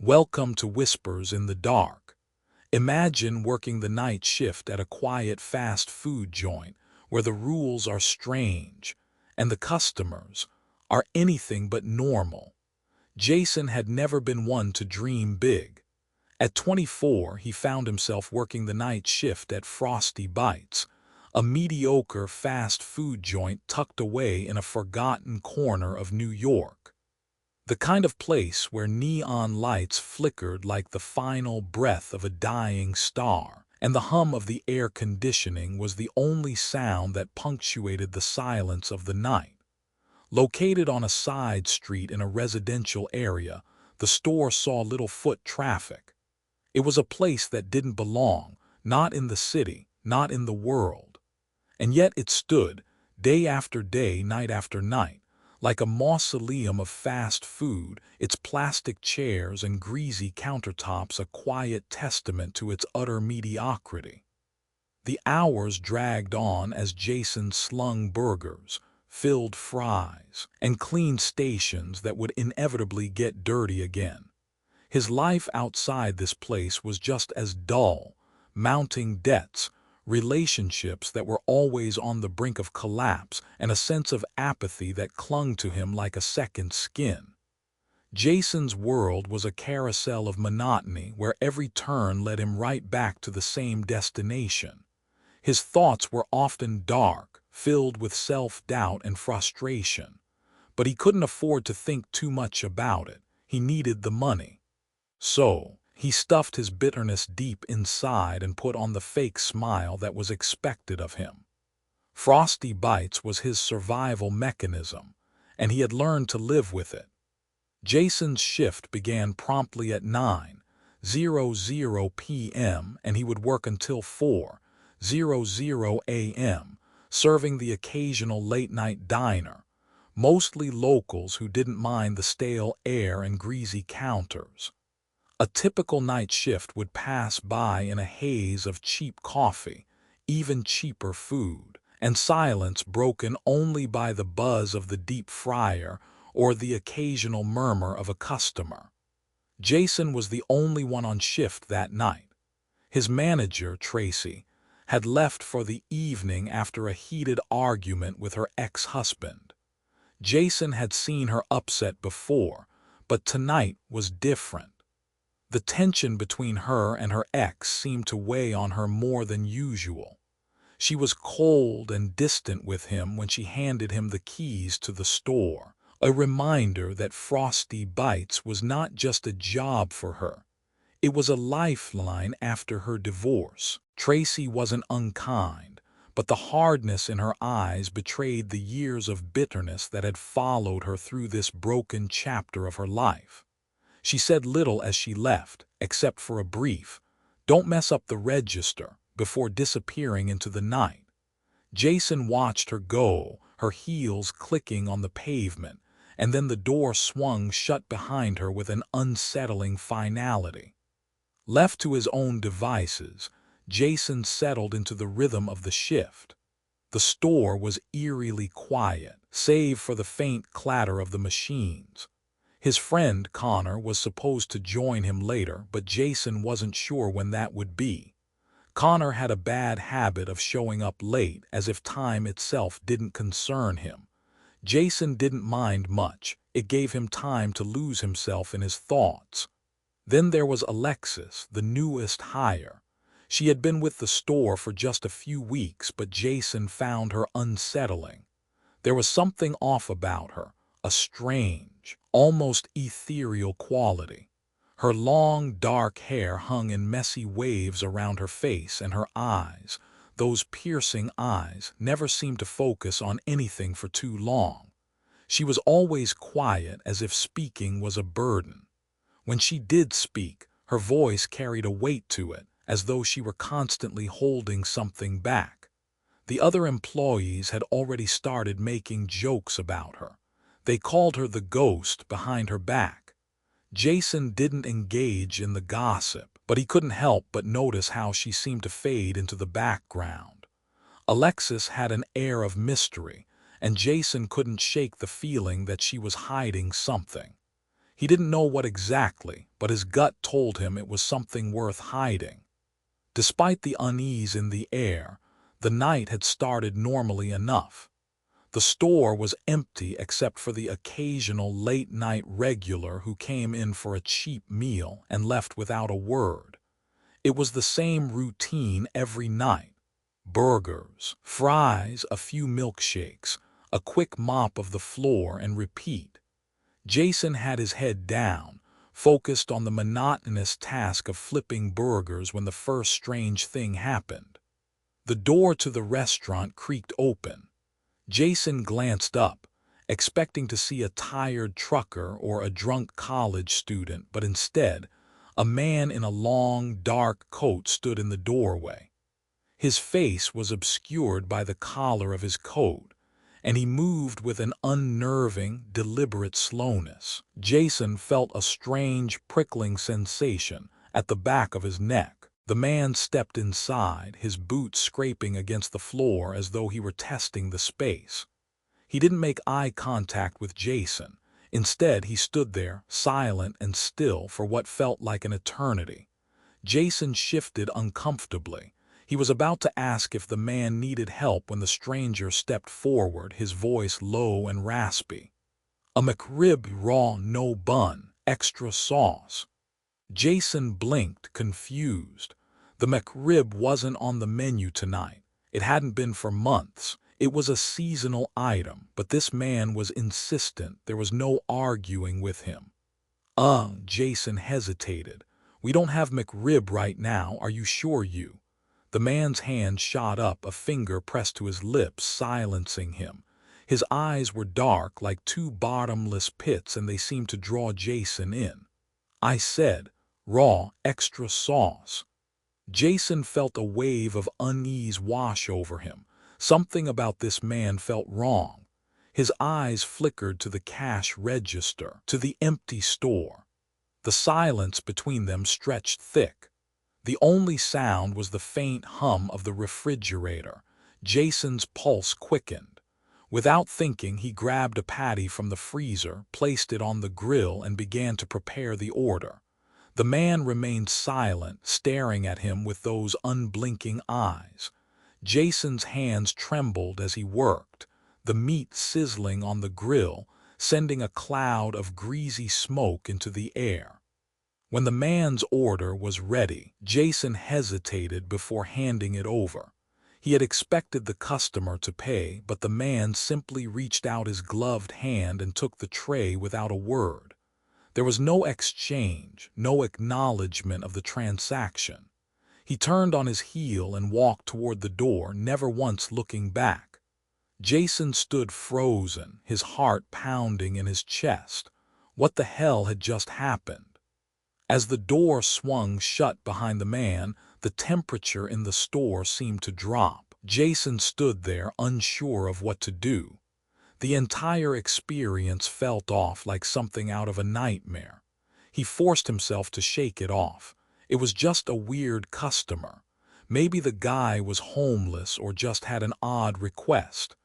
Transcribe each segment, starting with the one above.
Welcome to Whispers in the Dark. Imagine working the night shift at a quiet fast food joint where the rules are strange and the customers are anything but normal. Jason had never been one to dream big. At 24, he found himself working the night shift at Frosty Bites, a mediocre fast food joint tucked away in a forgotten corner of New York. The kind of place where neon lights flickered like the final breath of a dying star, and the hum of the air conditioning was the only sound that punctuated the silence of the night. Located on a side street in a residential area, the store saw little foot traffic. It was a place that didn't belong, not in the city, not in the world. And yet it stood, day after day, night after night, like a mausoleum of fast food, its plastic chairs and greasy countertops a quiet testament to its utter mediocrity. The hours dragged on as Jason slung burgers, filled fries, and cleaned stations that would inevitably get dirty again. His life outside this place was just as dull, mounting debts, relationships that were always on the brink of collapse, and a sense of apathy that clung to him like a second skin. Jason's world was a carousel of monotony where every turn led him right back to the same destination. His thoughts were often dark, filled with self-doubt and frustration. But he couldn't afford to think too much about it. He needed the money. So, he stuffed his bitterness deep inside and put on the fake smile that was expected of him. Frosty Bites was his survival mechanism, and he had learned to live with it. Jason's shift began promptly at 9:00 p.m. and he would work until 4:00 a.m., serving the occasional late-night diner, mostly locals who didn't mind the stale air and greasy counters. A typical night shift would pass by in a haze of cheap coffee, even cheaper food, and silence broken only by the buzz of the deep fryer or the occasional murmur of a customer. Jason was the only one on shift that night. His manager, Tracy, had left for the evening after a heated argument with her ex-husband. Jason had seen her upset before, but tonight was different. The tension between her and her ex seemed to weigh on her more than usual. She was cold and distant with him when she handed him the keys to the store, a reminder that Frosty Bites was not just a job for her. It was a lifeline after her divorce. Tracy wasn't unkind, but the hardness in her eyes betrayed the years of bitterness that had followed her through this broken chapter of her life. She said little as she left, except for a brief, "Don't mess up the register," before disappearing into the night. Jason watched her go, her heels clicking on the pavement, and then the door swung shut behind her with an unsettling finality. Left to his own devices, Jason settled into the rhythm of the shift. The store was eerily quiet, save for the faint clatter of the machines. His friend, Connor, was supposed to join him later, but Jason wasn't sure when that would be. Connor had a bad habit of showing up late, as if time itself didn't concern him. Jason didn't mind much. It gave him time to lose himself in his thoughts. Then there was Alexis, the newest hire. She had been with the store for just a few weeks, but Jason found her unsettling. There was something off about her, a strange, almost ethereal quality. Her long, dark hair hung in messy waves around her face, and her eyes, those piercing eyes, never seemed to focus on anything for too long. She was always quiet, as if speaking was a burden. When she did speak, her voice carried a weight to it, as though she were constantly holding something back. The other employees had already started making jokes about her. They called her the ghost behind her back. Jason didn't engage in the gossip, but he couldn't help but notice how she seemed to fade into the background. Alexis had an air of mystery, and Jason couldn't shake the feeling that she was hiding something. He didn't know what exactly, but his gut told him it was something worth hiding. Despite the unease in the air, the night had started normally enough. The store was empty except for the occasional late-night regular who came in for a cheap meal and left without a word. It was the same routine every night. Burgers, fries, a few milkshakes, a quick mop of the floor, and repeat. Jason had his head down, focused on the monotonous task of flipping burgers when the first strange thing happened. The door to the restaurant creaked open. Jason glanced up, expecting to see a tired trucker or a drunk college student, but instead, a man in a long, dark coat stood in the doorway. His face was obscured by the collar of his coat, and he moved with an unnerving, deliberate slowness. Jason felt a strange, prickling sensation at the back of his neck. The man stepped inside, his boots scraping against the floor as though he were testing the space. He didn't make eye contact with Jason. Instead, he stood there, silent and still for what felt like an eternity. Jason shifted uncomfortably. He was about to ask if the man needed help when the stranger stepped forward, his voice low and raspy. "A McRib raw, no bun, extra sauce." Jason blinked, confused. The McRib wasn't on the menu tonight. It hadn't been for months. It was a seasonal item, but this man was insistent. There was no arguing with him. Jason hesitated. "We don't have McRib right now. Are you sure you?" The man's hand shot up, a finger pressed to his lips, silencing him. His eyes were dark like two bottomless pits, and they seemed to draw Jason in. "I said, raw, extra sauce." Jason felt a wave of unease wash over him. Something about this man felt wrong. His eyes flickered to the cash register, to the empty store. The silence between them stretched thick. The only sound was the faint hum of the refrigerator. Jason's pulse quickened. Without thinking, he grabbed a patty from the freezer, placed it on the grill, and began to prepare the order. The man remained silent, staring at him with those unblinking eyes. Jason's hands trembled as he worked, the meat sizzling on the grill, sending a cloud of greasy smoke into the air. When the man's order was ready, Jason hesitated before handing it over. He had expected the customer to pay, but the man simply reached out his gloved hand and took the tray without a word. There was no exchange, no acknowledgement of the transaction. He turned on his heel and walked toward the door, never once looking back. Jason stood frozen, his heart pounding in his chest. What the hell had just happened? As the door swung shut behind the man, the temperature in the store seemed to drop. Jason stood there, unsure of what to do. The entire experience felt off like something out of a nightmare. He forced himself to shake it off. It was just a weird customer. Maybe the guy was homeless or just had an odd request.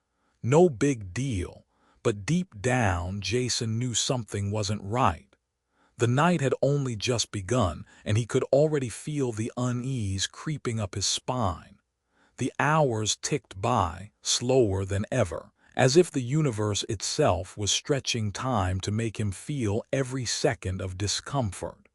No big deal, but deep down, Jason knew something wasn't right. The night had only just begun, and he could already feel the unease creeping up his spine. The hours ticked by, slower than ever, as if the universe itself was stretching time to make him feel every second of discomfort.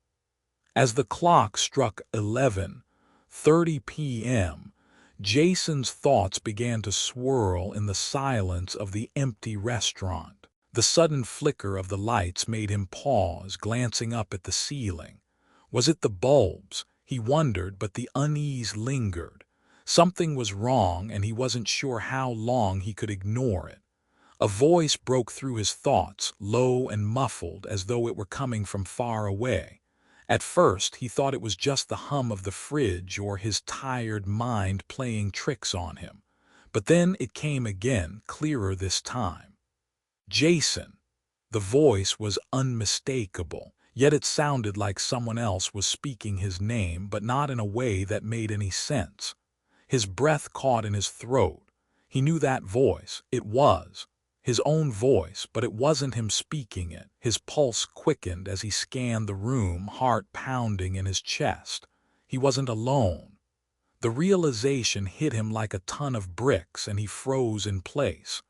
As the clock struck 11:30 p.m., Jason's thoughts began to swirl in the silence of the empty restaurant. The sudden flicker of the lights made him pause, glancing up at the ceiling. Was it the bulbs? He wondered, but the unease lingered. Something was wrong, and he wasn't sure how long he could ignore it. A voice broke through his thoughts, low and muffled, as though it were coming from far away. At first, he thought it was just the hum of the fridge or his tired mind playing tricks on him. But then it came again, clearer this time. "Jason." The voice was unmistakable, yet it sounded like someone else was speaking his name, but not in a way that made any sense. His breath caught in his throat. He knew that voice. It was His own voice, but it wasn't him speaking it. His pulse quickened as he scanned the room, heart pounding in his chest. He wasn't alone. The realization hit him like a ton of bricks, and he froze in place.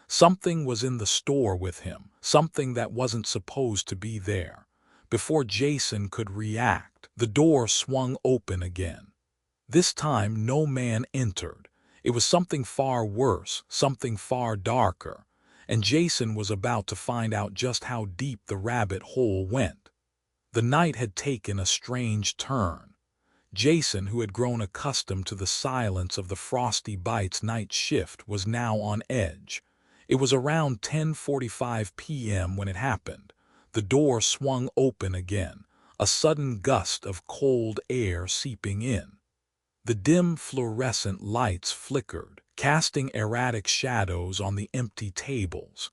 Something was in the store with him, something that wasn't supposed to be there. Before Jason could react, the door swung open again. This time no man entered. It was something far worse, something far darker, and Jason was about to find out just how deep the rabbit hole went. The night had taken a strange turn. Jason, who had grown accustomed to the silence of the Frosty Bites night shift, was now on edge. It was around 10:45 p.m. when it happened. The door swung open again, a sudden gust of cold air seeping in. The dim fluorescent lights flickered, casting erratic shadows on the empty tables.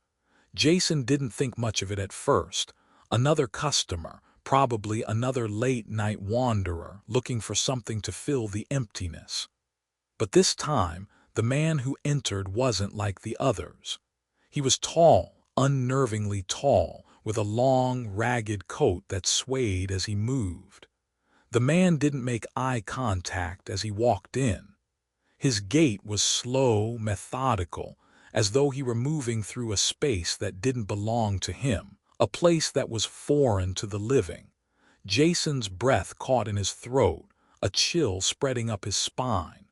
Jason didn't think much of it at first. Another customer, probably another late-night wanderer looking for something to fill the emptiness. But this time, the man who entered wasn't like the others. He was tall, unnervingly tall, with a long, ragged coat that swayed as he moved. The man didn't make eye contact as he walked in. His gait was slow, methodical, as though he were moving through a space that didn't belong to him, a place that was foreign to the living. Jason's breath caught in his throat, a chill spreading up his spine.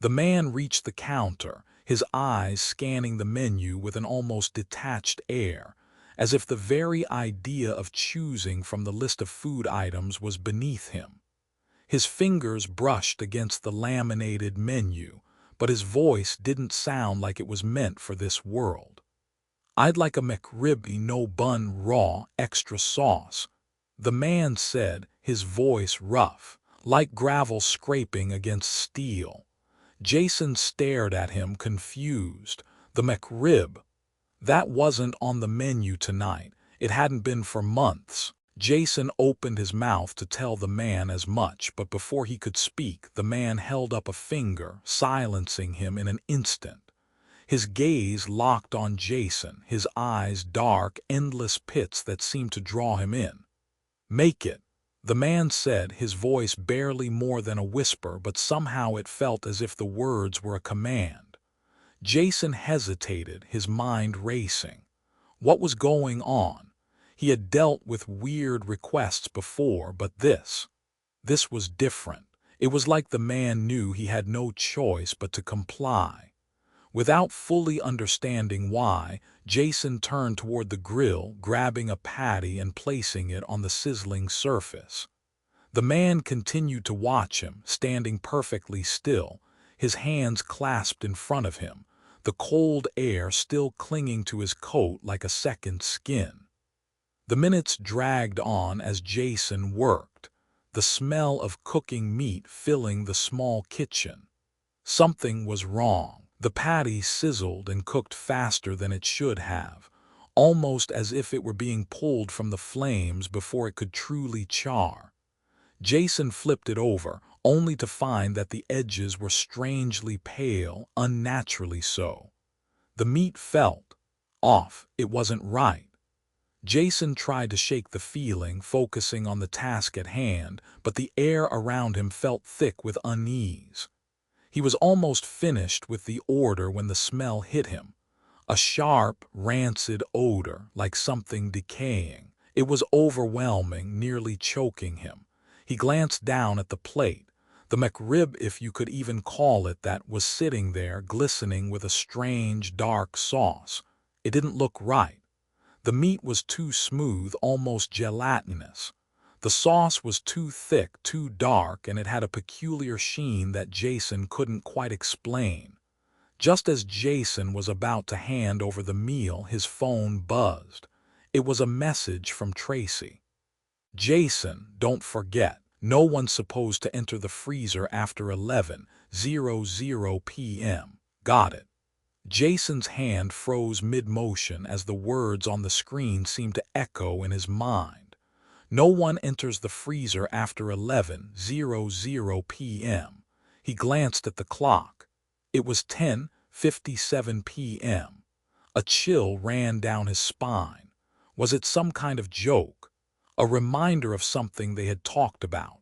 The man reached the counter, his eyes scanning the menu with an almost detached air, as if the very idea of choosing from the list of food items was beneath him. His fingers brushed against the laminated menu, but his voice didn't sound like it was meant for this world. "I'd like a McRib, no bun, raw, extra sauce," the man said, his voice rough, like gravel scraping against steel. Jason stared at him, confused. The McRib? That wasn't on the menu tonight. It hadn't been for months. Jason opened his mouth to tell the man as much, but before he could speak, the man held up a finger, silencing him in an instant. His gaze locked on Jason, his eyes dark, endless pits that seemed to draw him in. "Make it," the man said, his voice barely more than a whisper, but somehow it felt as if the words were a command. Jason hesitated, his mind racing. What was going on? He had dealt with weird requests before, but this was different. It was like the man knew he had no choice but to comply. Without fully understanding why, Jason turned toward the grill, grabbing a patty and placing it on the sizzling surface. The man continued to watch him, standing perfectly still, his hands clasped in front of him, the cold air still clinging to his coat like a second skin. The minutes dragged on as Jason worked, the smell of cooking meat filling the small kitchen. Something was wrong. The patty sizzled and cooked faster than it should have, almost as if it were being pulled from the flames before it could truly char. Jason flipped it over, only to find that the edges were strangely pale, unnaturally so. The meat felt off. It wasn't right. Jason tried to shake the feeling, focusing on the task at hand, but the air around him felt thick with unease. He was almost finished with the order when the smell hit him. A sharp, rancid odor, like something decaying. It was overwhelming, nearly choking him. He glanced down at the plate. The McRib, if you could even call it that, was sitting there, glistening with a strange, dark sauce. It didn't look right. The meat was too smooth, almost gelatinous. The sauce was too thick, too dark, and it had a peculiar sheen that Jason couldn't quite explain. Just as Jason was about to hand over the meal, his phone buzzed. It was a message from Tracy. "Jason, don't forget, no one's supposed to enter the freezer after 11:00 p.m. Got it?" Jason's hand froze mid-motion as the words on the screen seemed to echo in his mind. No one enters the freezer after 11:00 p.m. He glanced at the clock. It was 10:57 p.m. A chill ran down his spine. Was it some kind of joke? A reminder of something they had talked about?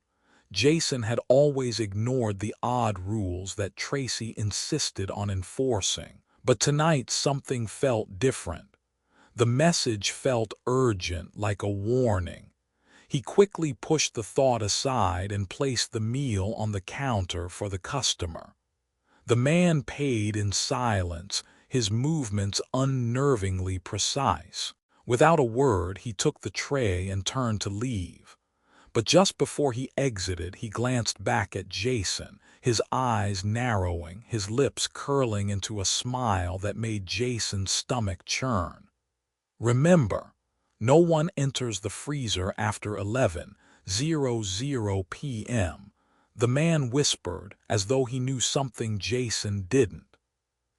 Jason had always ignored the odd rules that Tracy insisted on enforcing, but tonight something felt different. The message felt urgent, like a warning. He quickly pushed the thought aside and placed the meal on the counter for the customer. The man paid in silence, his movements unnervingly precise. Without a word, he took the tray and turned to leave. But just before he exited, he glanced back at Jason, his eyes narrowing, his lips curling into a smile that made Jason's stomach churn. "Remember, no one enters the freezer after 11:00 p.m., the man whispered, as though he knew something Jason didn't.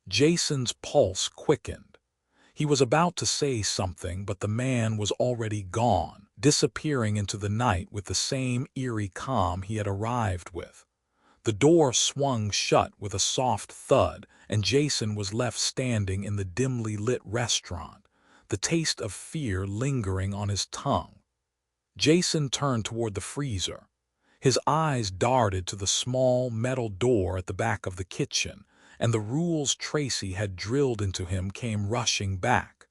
Jason's pulse quickened. He was about to say something, but the man was already gone, disappearing into the night with the same eerie calm he had arrived with. The door swung shut with a soft thud, and Jason was left standing in the dimly lit restaurant, the taste of fear lingering on his tongue. Jason turned toward the freezer. His eyes darted to the small metal door at the back of the kitchen, and the rules Tracy had drilled into him came rushing back.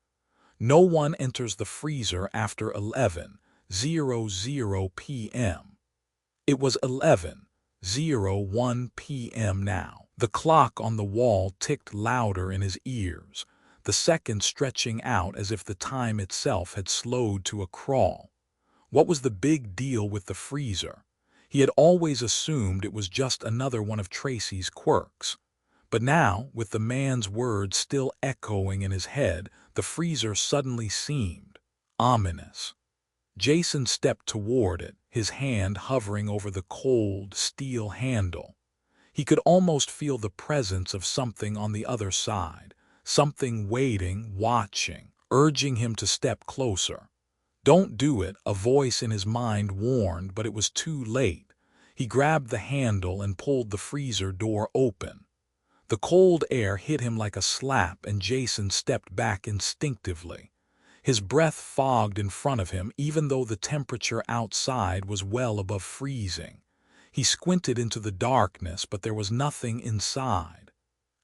No one enters the freezer after 11:00 p.m. It was 11:01 p.m. now. The clock on the wall ticked louder in his ears, the seconds stretching out as if the time itself had slowed to a crawl. What was the big deal with the freezer? He had always assumed it was just another one of Tracy's quirks. But now, with the man's words still echoing in his head, the freezer suddenly seemed ominous. Jason stepped toward it, his hand hovering over the cold, steel handle. He could almost feel the presence of something on the other side, something waiting, watching, urging him to step closer. "Don't do it," a voice in his mind warned, but it was too late. He grabbed the handle and pulled the freezer door open. The cold air hit him like a slap, and Jason stepped back instinctively. His breath fogged in front of him, even though the temperature outside was well above freezing. He squinted into the darkness, but there was nothing inside.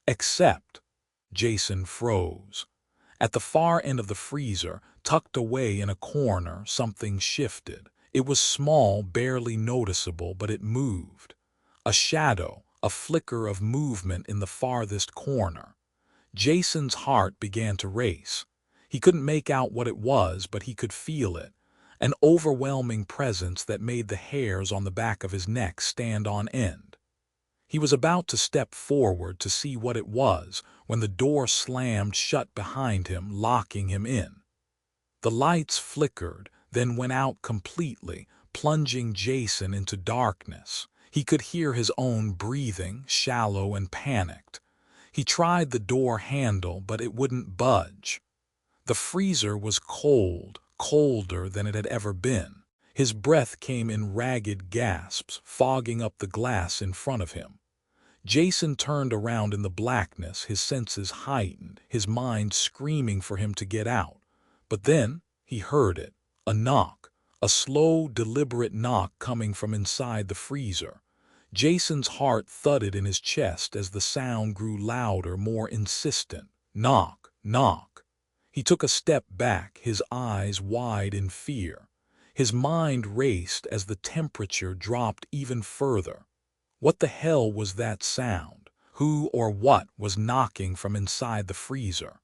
Except Jason froze. At the far end of the freezer, tucked away in a corner, something shifted. It was small, barely noticeable, but it moved. A shadow, a flicker of movement in the farthest corner. Jason's heart began to race. He couldn't make out what it was, but he could feel it. An overwhelming presence that made the hairs on the back of his neck stand on end. He was about to step forward to see what it was when the door slammed shut behind him, locking him in. The lights flickered, then went out completely, plunging Jason into darkness. He could hear his own breathing, shallow and panicked. He tried the door handle, but it wouldn't budge. The freezer was cold, colder than it had ever been. His breath came in ragged gasps, fogging up the glass in front of him. Jason turned around in the blackness, his senses heightened, his mind screaming for him to get out. But then he heard it, a knock, a slow, deliberate knock coming from inside the freezer. Jason's heart thudded in his chest as the sound grew louder, more insistent. Knock, knock. He took a step back, his eyes wide in fear. His mind raced as the temperature dropped even further. What the hell was that sound? Who or what was knocking from inside the freezer?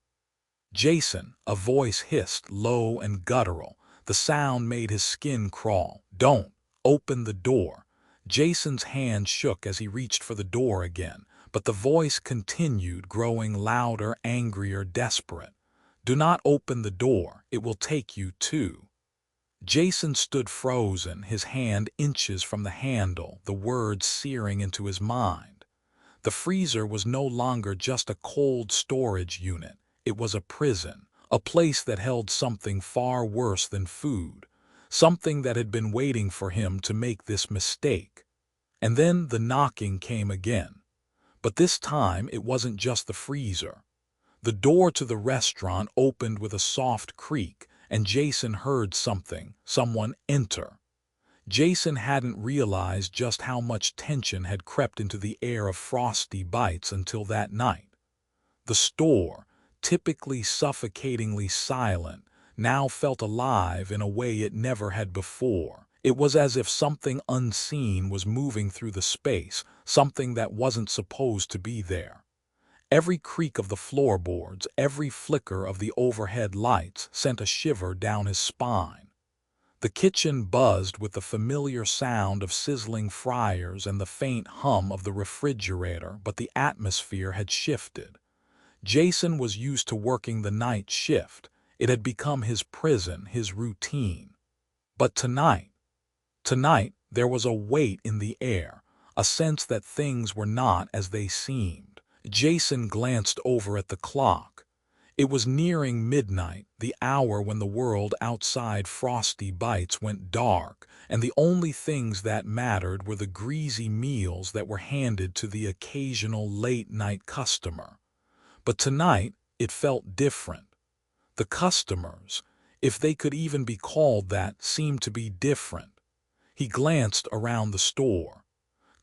"Jason," a voice hissed, low and guttural. The sound made his skin crawl. "Don't open the door." Jason's hand shook as he reached for the door again, but the voice continued, growing louder, angrier, desperate. "Do not open the door. It will take you to." Jason stood frozen, his hand inches from the handle, the words searing into his mind. The freezer was no longer just a cold storage unit. It was a prison, a place that held something far worse than food, something that had been waiting for him to make this mistake. And then the knocking came again. But this time it wasn't just the freezer. The door to the restaurant opened with a soft creak, and Jason heard someone enter. Jason hadn't realized just how much tension had crept into the air of Frosty Bites until that night. The store, typically suffocatingly silent, now felt alive in a way it never had before. It was as if something unseen was moving through the space, something that wasn't supposed to be there. Every creak of the floorboards, every flicker of the overhead lights sent a shiver down his spine. The kitchen buzzed with the familiar sound of sizzling fryers and the faint hum of the refrigerator, but the atmosphere had shifted. Jason was used to working the night shift. It had become his prison, his routine. But tonight, there was a weight in the air, a sense that things were not as they seemed. Jason glanced over at the clock. It was nearing midnight, the hour when the world outside Frosty Bites went dark, and the only things that mattered were the greasy meals that were handed to the occasional late-night customer. But tonight, it felt different. The customers, if they could even be called that, seemed to be different. He glanced around the store.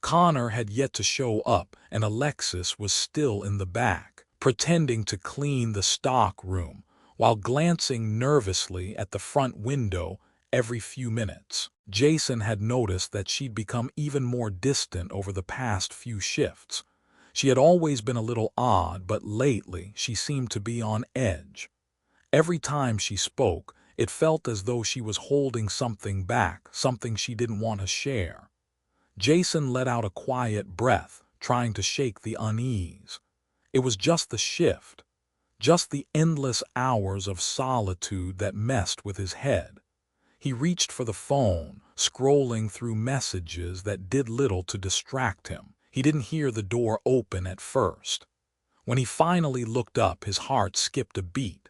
Connor had yet to show up, and Alexis was still in the back, pretending to clean the stock room, while glancing nervously at the front window every few minutes. Jason had noticed that she'd become even more distant over the past few shifts. She had always been a little odd, but lately she seemed to be on edge. Every time she spoke, it felt as though she was holding something back, something she didn't want to share. Jason let out a quiet breath, trying to shake the unease. It was just the shift, just the endless hours of solitude that messed with his head. He reached for the phone, scrolling through messages that did little to distract him. He didn't hear the door open at first. When he finally looked up, his heart skipped a beat.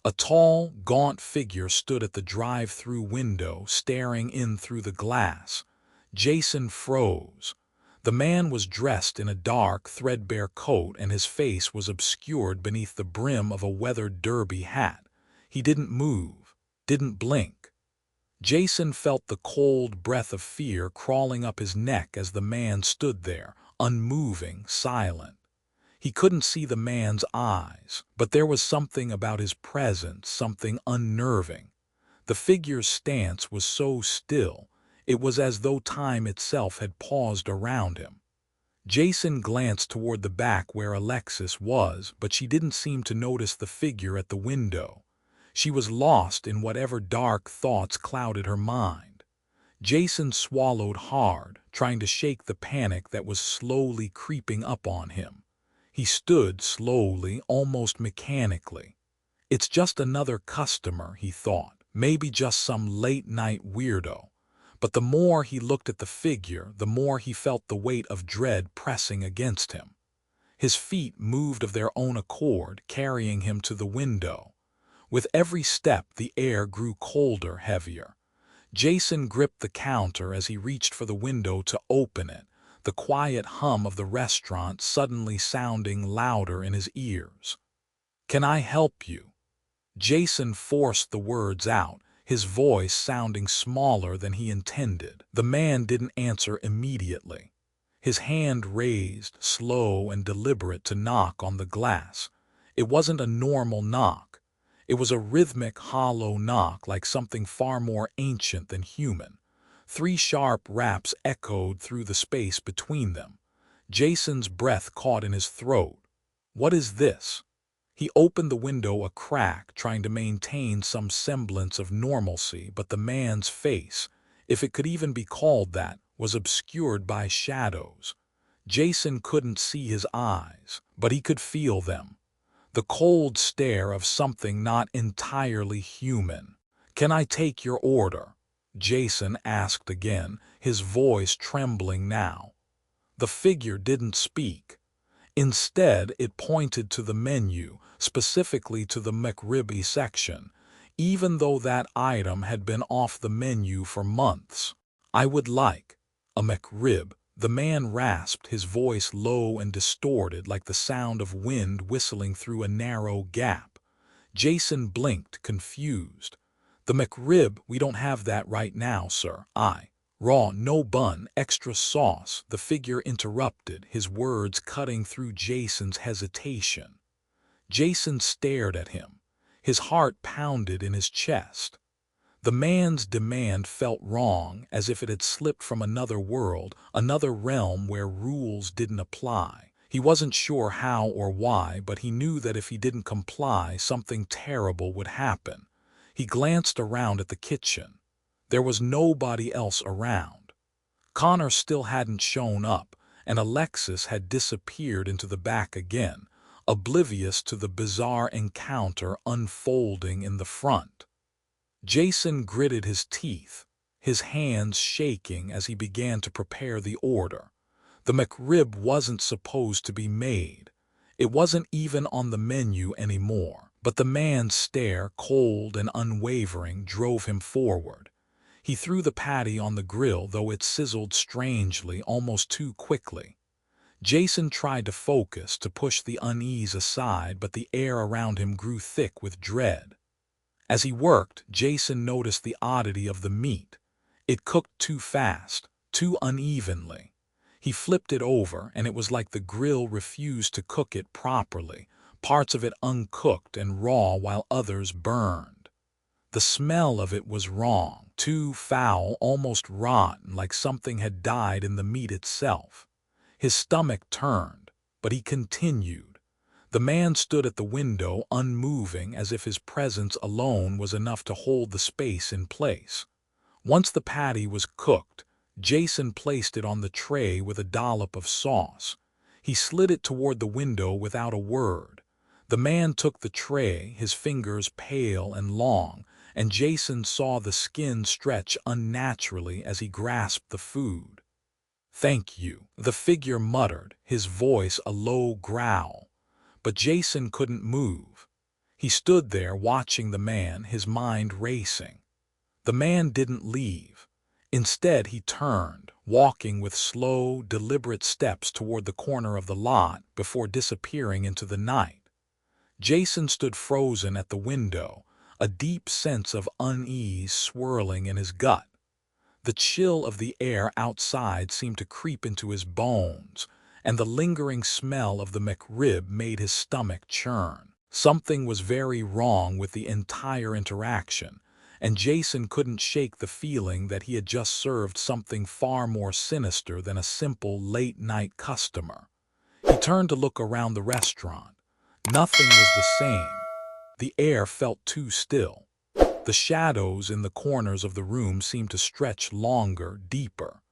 A tall, gaunt figure stood at the drive-through window, staring in through the glass. Jason froze. The man was dressed in a dark, threadbare coat, and his face was obscured beneath the brim of a weathered derby hat. He didn't move, didn't blink. Jason felt the cold breath of fear crawling up his neck as the man stood there, unmoving, silent. He couldn't see the man's eyes, but there was something about his presence, something unnerving. The figure's stance was so still, it was as though time itself had paused around him. Jason glanced toward the back where Alexis was, but she didn't seem to notice the figure at the window. She was lost in whatever dark thoughts clouded her mind. Jason swallowed hard, trying to shake the panic that was slowly creeping up on him. He stood slowly, almost mechanically. It's just another customer, he thought, maybe just some late-night weirdo. But the more he looked at the figure, the more he felt the weight of dread pressing against him. His feet moved of their own accord, carrying him to the window. With every step, the air grew colder, heavier. Jason gripped the counter as he reached for the window to open it, the quiet hum of the restaurant suddenly sounding louder in his ears. "Can I help you?" Jason forced the words out, his voice sounding smaller than he intended. The man didn't answer immediately. His hand raised, slow and deliberate, to knock on the glass. It wasn't a normal knock. It was a rhythmic, hollow knock, like something far more ancient than human. 3 sharp raps echoed through the space between them. Jason's breath caught in his throat. What is this? He opened the window a crack, trying to maintain some semblance of normalcy, but the man's face, if it could even be called that, was obscured by shadows. Jason couldn't see his eyes, but he could feel them. The cold stare of something not entirely human. "Can I take your order?" Jason asked again, his voice trembling now. The figure didn't speak. Instead, it pointed to the menu, specifically to the McRib section, even though that item had been off the menu for months. "I would like a McRib," The man rasped, his voice low and distorted like the sound of wind whistling through a narrow gap. Jason blinked, confused. "The McRib, we don't have that right now, sir. Raw, no bun, extra sauce," the figure interrupted, his words cutting through Jason's hesitation. Jason stared at him. His heart pounded in his chest. The man's demand felt wrong, as if it had slipped from another world, another realm where rules didn't apply. He wasn't sure how or why, but he knew that if he didn't comply, something terrible would happen. He glanced around at the kitchen. There was nobody else around. Connor still hadn't shown up, and Alexis had disappeared into the back again, oblivious to the bizarre encounter unfolding in the front. Jason gritted his teeth, his hands shaking as he began to prepare the order. The McRib wasn't supposed to be made. It wasn't even on the menu anymore, but the man's stare, cold and unwavering, drove him forward. He threw the patty on the grill, though it sizzled strangely, almost too quickly. Jason tried to focus, to push the unease aside, but the air around him grew thick with dread. As he worked, Jason noticed the oddity of the meat. It cooked too fast, too unevenly. He flipped it over, and it was like the grill refused to cook it properly, parts of it uncooked and raw while others burned. The smell of it was wrong, too foul, almost rotten, like something had died in the meat itself. His stomach turned, but he continued. The man stood at the window, unmoving, as if his presence alone was enough to hold the space in place. Once the patty was cooked, Jason placed it on the tray with a dollop of sauce. He slid it toward the window without a word. The man took the tray, his fingers pale and long, and Jason saw the skin stretch unnaturally as he grasped the food. "Thank you," the figure muttered, his voice a low growl. But Jason couldn't move. He stood there watching the man, his mind racing. The man didn't leave. Instead, he turned, walking with slow, deliberate steps toward the corner of the lot before disappearing into the night. Jason stood frozen at the window, a deep sense of unease swirling in his gut. The chill of the air outside seemed to creep into his bones, and the lingering smell of the McRib made his stomach churn. Something was very wrong with the entire interaction, and Jason couldn't shake the feeling that he had just served something far more sinister than a simple late-night customer. He turned to look around the restaurant. Nothing was the same. The air felt too still. The shadows in the corners of the room seemed to stretch longer, deeper.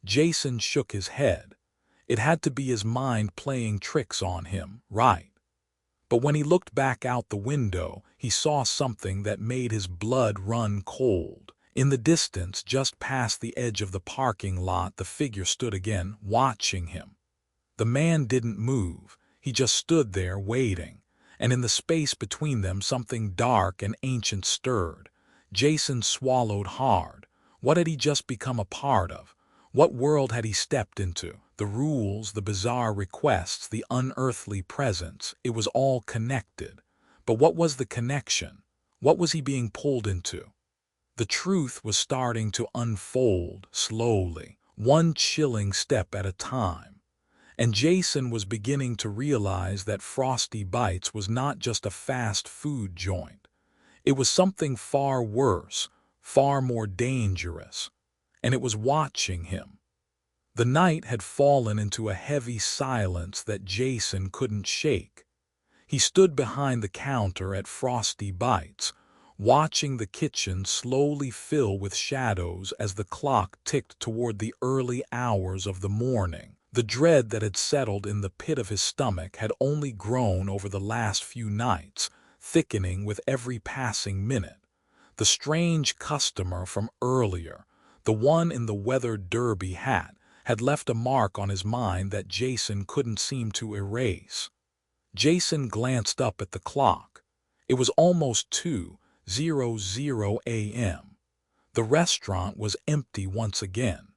Jason shook his head. It had to be his mind playing tricks on him, right? But when he looked back out the window, he saw something that made his blood run cold. In the distance, just past the edge of the parking lot, the figure stood again, watching him. The man didn't move. He just stood there, waiting. And in the space between them, something dark and ancient stirred. Jason swallowed hard. What had he just become a part of? What world had he stepped into? The rules, the bizarre requests, the unearthly presence, it was all connected. But what was the connection? What was he being pulled into? The truth was starting to unfold slowly, one chilling step at a time. And Jason was beginning to realize that Frosty Bites was not just a fast food joint. It was something far worse, far more dangerous. And it was watching him. The night had fallen into a heavy silence that Jason couldn't shake. He stood behind the counter at Frosty Bites, watching the kitchen slowly fill with shadows as the clock ticked toward the early hours of the morning. The dread that had settled in the pit of his stomach had only grown over the last few nights, thickening with every passing minute. The strange customer from earlier, the one in the weathered derby hat, had left a mark on his mind that Jason couldn't seem to erase. Jason glanced up at the clock. It was almost 2:00 a.m. The restaurant was empty once again.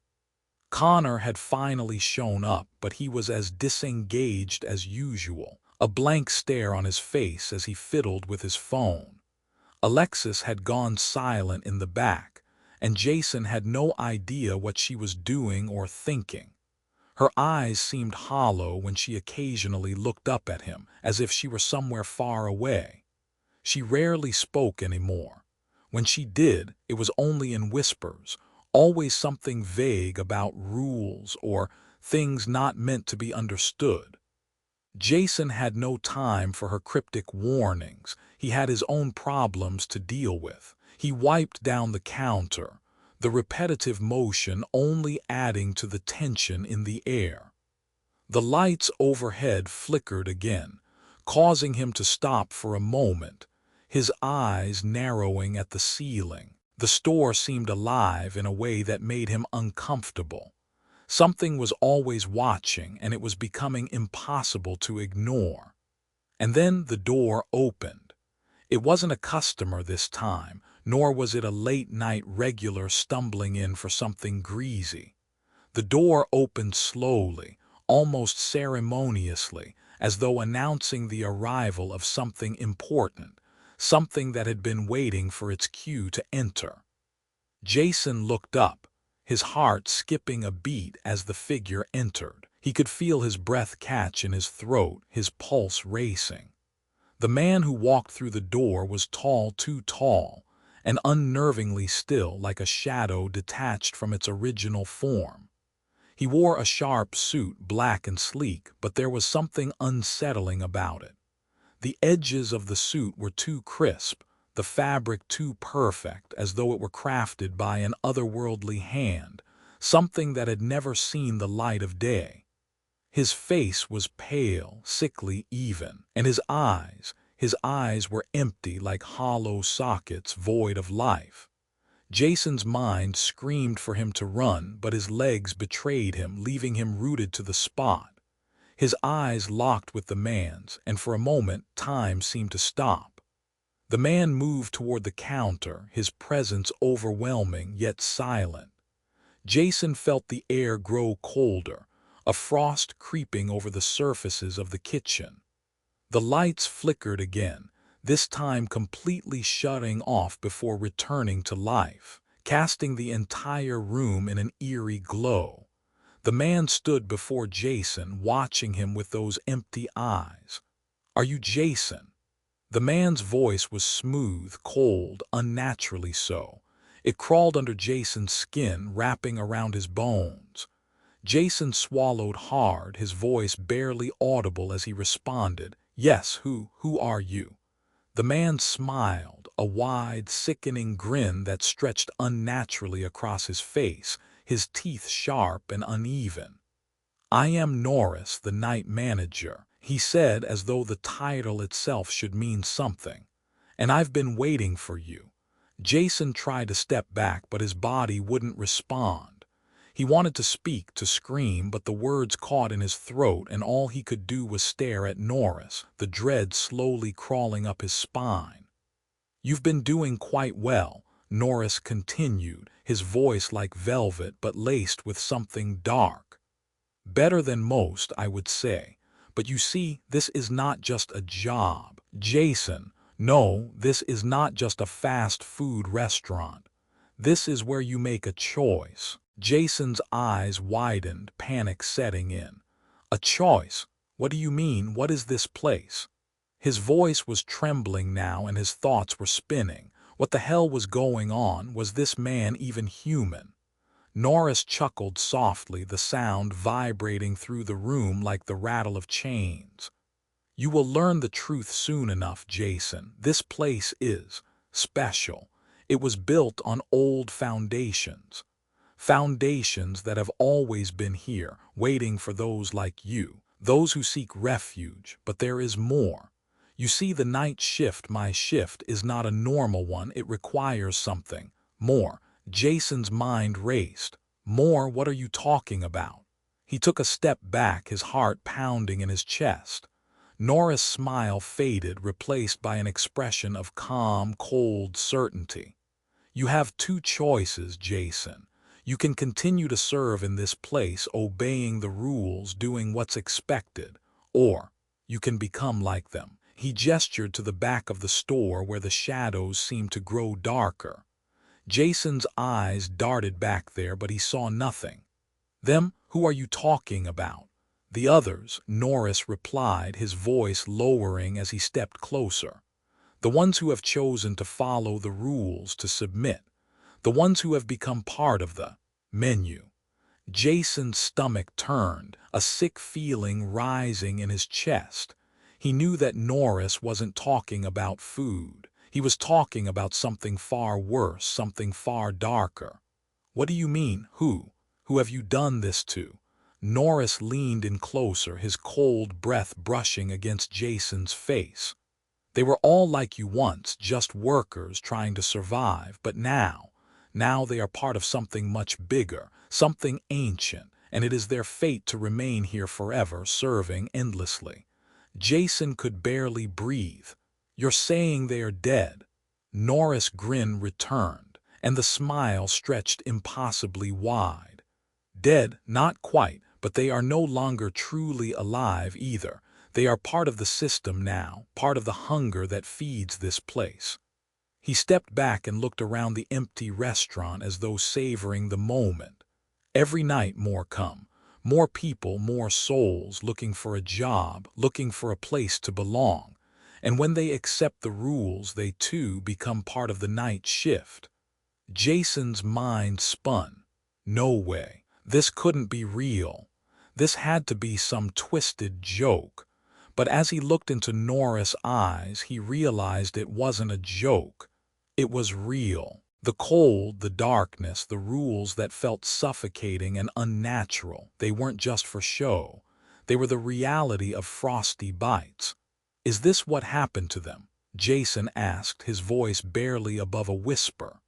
Connor had finally shown up, but he was as disengaged as usual, a blank stare on his face as he fiddled with his phone. Alexis had gone silent in the back, and Jason had no idea what she was doing or thinking. Her eyes seemed hollow when she occasionally looked up at him, as if she were somewhere far away. She rarely spoke anymore. When she did, it was only in whispers, always something vague about rules or things not meant to be understood. Jason had no time for her cryptic warnings. He had his own problems to deal with. He wiped down the counter, the repetitive motion only adding to the tension in the air. The lights overhead flickered again, causing him to stop for a moment, his eyes narrowing at the ceiling. The store seemed alive in a way that made him uncomfortable. Something was always watching, and it was becoming impossible to ignore. And then the door opened. It wasn't a customer this time, nor was it a late-night regular stumbling in for something greasy. The door opened slowly, almost ceremoniously, as though announcing the arrival of something important, something that had been waiting for its cue to enter. Jason looked up, his heart skipping a beat as the figure entered. He could feel his breath catch in his throat, his pulse racing. The man who walked through the door was tall, too tall, and unnervingly still, like a shadow detached from its original form. He wore a sharp suit, black and sleek, but there was something unsettling about it. The edges of the suit were too crisp, the fabric too perfect, as though it were crafted by an otherworldly hand, something that had never seen the light of day. His face was pale, sickly even, and his eyes were empty like hollow sockets void of life. Jason's mind screamed for him to run, but his legs betrayed him, leaving him rooted to the spot. His eyes locked with the man's, and for a moment time seemed to stop. The man moved toward the counter, his presence overwhelming yet silent. Jason felt the air grow colder, a frost creeping over the surfaces of the kitchen. The lights flickered again, this time completely shutting off before returning to life, casting the entire room in an eerie glow. The man stood before Jason, watching him with those empty eyes. "Are you Jason?" The man's voice was smooth, cold, unnaturally so. It crawled under Jason's skin, wrapping around his bones. Jason swallowed hard, his voice barely audible as he responded, "Yes, who are you?" The man smiled, a wide, sickening grin that stretched unnaturally across his face, his teeth sharp and uneven. "I am Norris, the night manager," he said, as though the title itself should mean something. "And I've been waiting for you." Jason tried to step back, but his body wouldn't respond. He wanted to speak, to scream, but the words caught in his throat, and all he could do was stare at Norris, the dread slowly crawling up his spine. "You've been doing quite well," Norris continued, his voice like velvet but laced with something dark. "Better than most, I would say. But you see, this is not just a job, Jason. No, this is not just a fast food restaurant. This is where you make a choice." Jason's eyes widened, panic setting in. "A choice? What do you mean? What is this place?" His voice was trembling now, and his thoughts were spinning. What the hell was going on? Was this man even human? Norris chuckled softly, the sound vibrating through the room like the rattle of chains. "You will learn the truth soon enough, Jason. This place is special. It was built on old foundations. Foundations that have always been here, waiting for those like you, those who seek refuge. But there is more. You see, the night shift, my shift, is not a normal one. It requires something more." Jason's mind raced. "More? What are you talking about?" He took a step back, his heart pounding in his chest. Norris' smile faded, replaced by an expression of calm, cold certainty. "You have two choices, Jason. You can continue to serve in this place, obeying the rules, doing what's expected, or you can become like them." He gestured to the back of the store where the shadows seemed to grow darker. Jason's eyes darted back there, but he saw nothing. "Them? Who are you talking about?" "The others," Norris replied, his voice lowering as he stepped closer. "The ones who have chosen to follow the rules, to submit. The ones who have become part of the menu." Jason's stomach turned, a sick feeling rising in his chest. He knew that Norris wasn't talking about food. He was talking about something far worse, something far darker. "What do you mean, who? Who have you done this to?" Norris leaned in closer, his cold breath brushing against Jason's face. "They were all like you once, just workers trying to survive, but now they are part of something much bigger, something ancient, and it is their fate to remain here forever, serving endlessly." Jason could barely breathe. "You're saying they are dead?" Norris' grin returned, and the smile stretched impossibly wide. "Dead? Not quite, but they are no longer truly alive either. They are part of the system now, part of the hunger that feeds this place." He stepped back and looked around the empty restaurant as though savoring the moment. Every night more come. More people, more souls, looking for a job, looking for a place to belong. And when they accept the rules, they too become part of the night shift. Jason's mind spun. No way. This couldn't be real. This had to be some twisted joke. But as he looked into Norris' eyes, he realized it wasn't a joke. It was real. The cold, the darkness, the rules that felt suffocating and unnatural, they weren't just for show. They were the reality of Frosty Bites. "Is this what happened to them?" Jason asked, his voice barely above a whisper.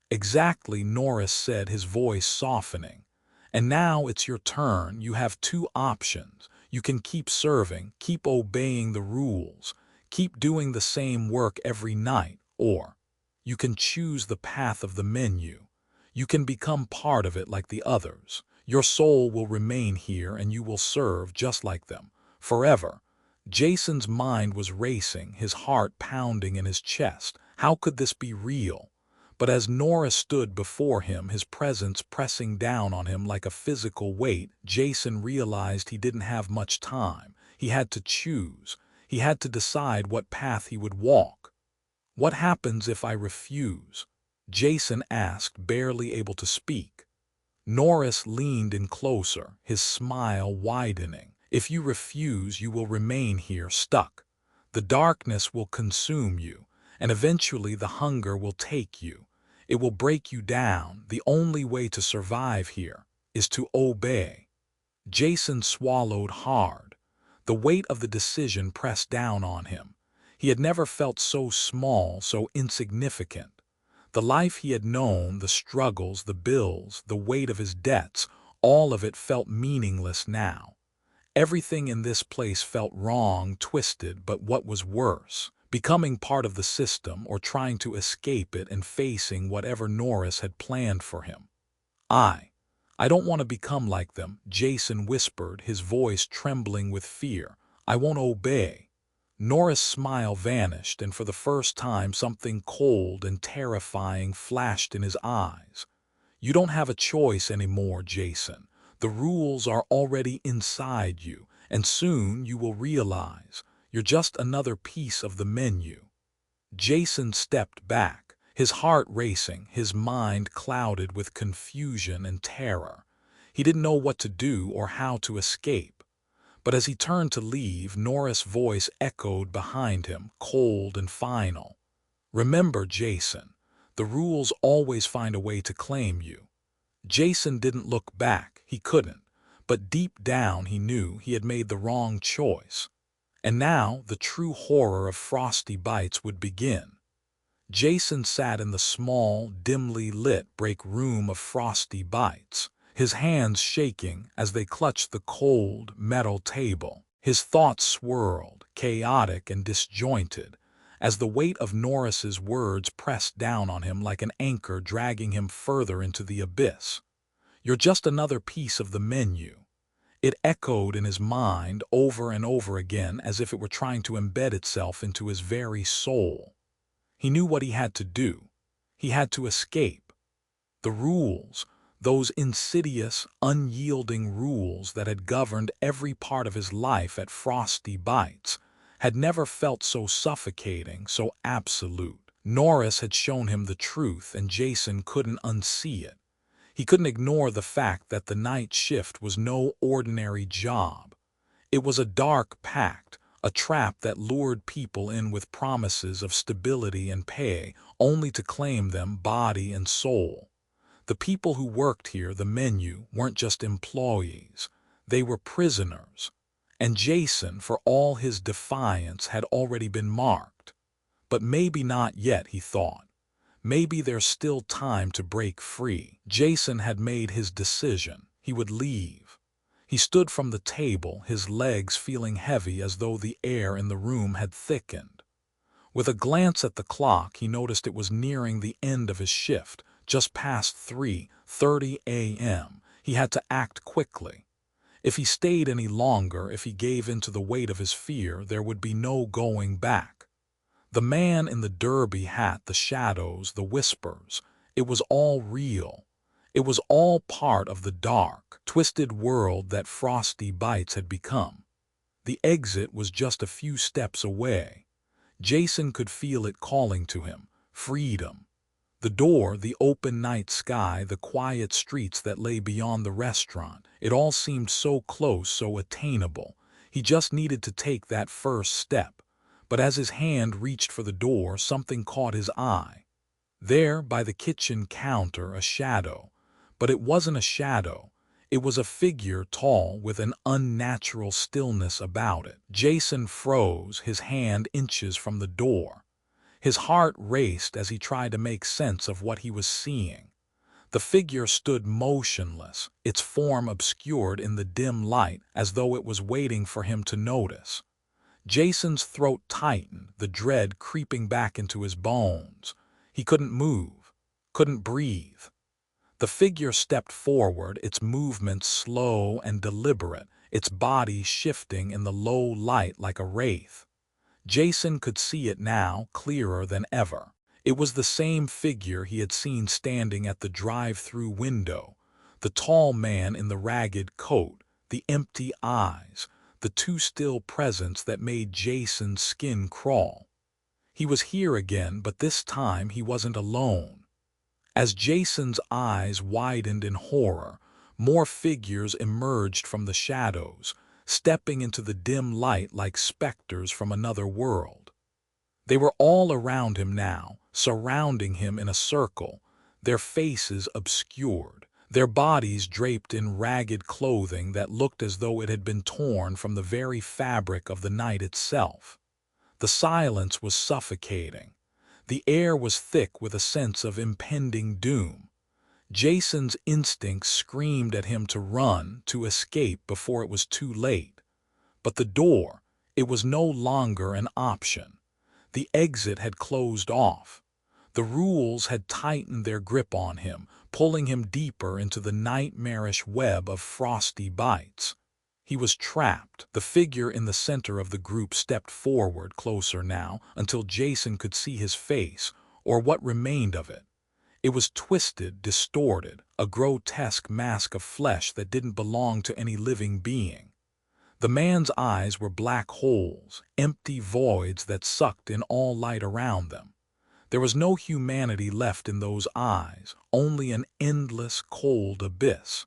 "Exactly," Norris said, his voice softening. "And now it's your turn. You have two options. You can keep serving, keep obeying the rules, keep doing the same work every night, or you can choose the path of the menu. You can become part of it like the others. Your soul will remain here and you will serve just like them, forever." Jason's mind was racing, his heart pounding in his chest. How could this be real? But as Norris stood before him, his presence pressing down on him like a physical weight, Jason realized he didn't have much time. He had to choose. He had to decide what path he would walk. "What happens if I refuse?" Jason asked, barely able to speak. Norris leaned in closer, his smile widening. "If you refuse, you will remain here, stuck. The darkness will consume you, and eventually the hunger will take you. It will break you down. The only way to survive here is to obey." Jason swallowed hard. The weight of the decision pressed down on him. He had never felt so small, so insignificant. The life he had known, the struggles, the bills, the weight of his debts, all of it felt meaningless now. Everything in this place felt wrong, twisted, but what was worse, becoming part of the system or trying to escape it and facing whatever Norris had planned for him. I don't want to become like them," Jason whispered, his voice trembling with fear. "I won't obey." Norris' smile vanished, and for the first time something cold and terrifying flashed in his eyes. "You don't have a choice anymore, Jason. The rules are already inside you, and soon you will realize you're just another piece of the menu." Jason stepped back, his heart racing, his mind clouded with confusion and terror. He didn't know what to do or how to escape. But as he turned to leave, Norris' voice echoed behind him, cold and final. "Remember, Jason, the rules always find a way to claim you." Jason didn't look back, he couldn't, but deep down he knew he had made the wrong choice. And now the true horror of Frosty Bites would begin. Jason sat in the small, dimly lit break room of Frosty Bites, his hands shaking as they clutched the cold, metal table. His thoughts swirled, chaotic and disjointed, as the weight of Norris's words pressed down on him like an anchor dragging him further into the abyss. You're just another piece of the menu. It echoed in his mind over and over again as if it were trying to embed itself into his very soul. He knew what he had to do. He had to escape. The rules, those insidious, unyielding rules that had governed every part of his life at Frosty Bites, had never felt so suffocating, so absolute. Norris had shown him the truth, and Jason couldn't unsee it. He couldn't ignore the fact that the night shift was no ordinary job. It was a dark pact, a trap that lured people in with promises of stability and pay, only to claim them body and soul. The people who worked here, the menu, weren't just employees. They were prisoners. And Jason, for all his defiance, had already been marked. But maybe not yet, he thought. Maybe there's still time to break free. Jason had made his decision. He would leave. He stood from the table, his legs feeling heavy as though the air in the room had thickened. With a glance at the clock, he noticed it was nearing the end of his shift, just past 3:30 a.m. He had to act quickly. If he stayed any longer, if he gave in to the weight of his fear, there would be no going back. The man in the derby hat, the shadows, the whispers, it was all real. It was all part of the dark, twisted world that Frosty Bites had become. The exit was just a few steps away. Jason could feel it calling to him, freedom. The door, the open night sky, the quiet streets that lay beyond the restaurant, it all seemed so close, so attainable. He just needed to take that first step. But as his hand reached for the door, something caught his eye. There, by the kitchen counter, a shadow. But it wasn't a shadow. It was a figure tall with an unnatural stillness about it. Jason froze, his hand inches from the door. His heart raced as he tried to make sense of what he was seeing. The figure stood motionless, its form obscured in the dim light as though it was waiting for him to notice. Jason's throat tightened, the dread creeping back into his bones. He couldn't move, couldn't breathe. The figure stepped forward, its movements slow and deliberate, its body shifting in the low light like a wraith. Jason could see it now, clearer than ever. It was the same figure he had seen standing at the drive-through window, the tall man in the ragged coat, the empty eyes, the too still presence that made Jason's skin crawl. He was here again, but this time he wasn't alone. As Jason's eyes widened in horror, more figures emerged from the shadows, stepping into the dim light like specters from another world. They were all around him now, surrounding him in a circle, their faces obscured, their bodies draped in ragged clothing that looked as though it had been torn from the very fabric of the night itself. The silence was suffocating. The air was thick with a sense of impending doom. Jason's instincts screamed at him to run, to escape before it was too late. But the door, it was no longer an option. The exit had closed off. The rules had tightened their grip on him, pulling him deeper into the nightmarish web of Frosty Bites. He was trapped. The figure in the center of the group stepped forward, closer now, until Jason could see his face, or what remained of it. It was twisted, distorted, a grotesque mask of flesh that didn't belong to any living being. The man's eyes were black holes, empty voids that sucked in all light around them. There was no humanity left in those eyes, only an endless, cold abyss.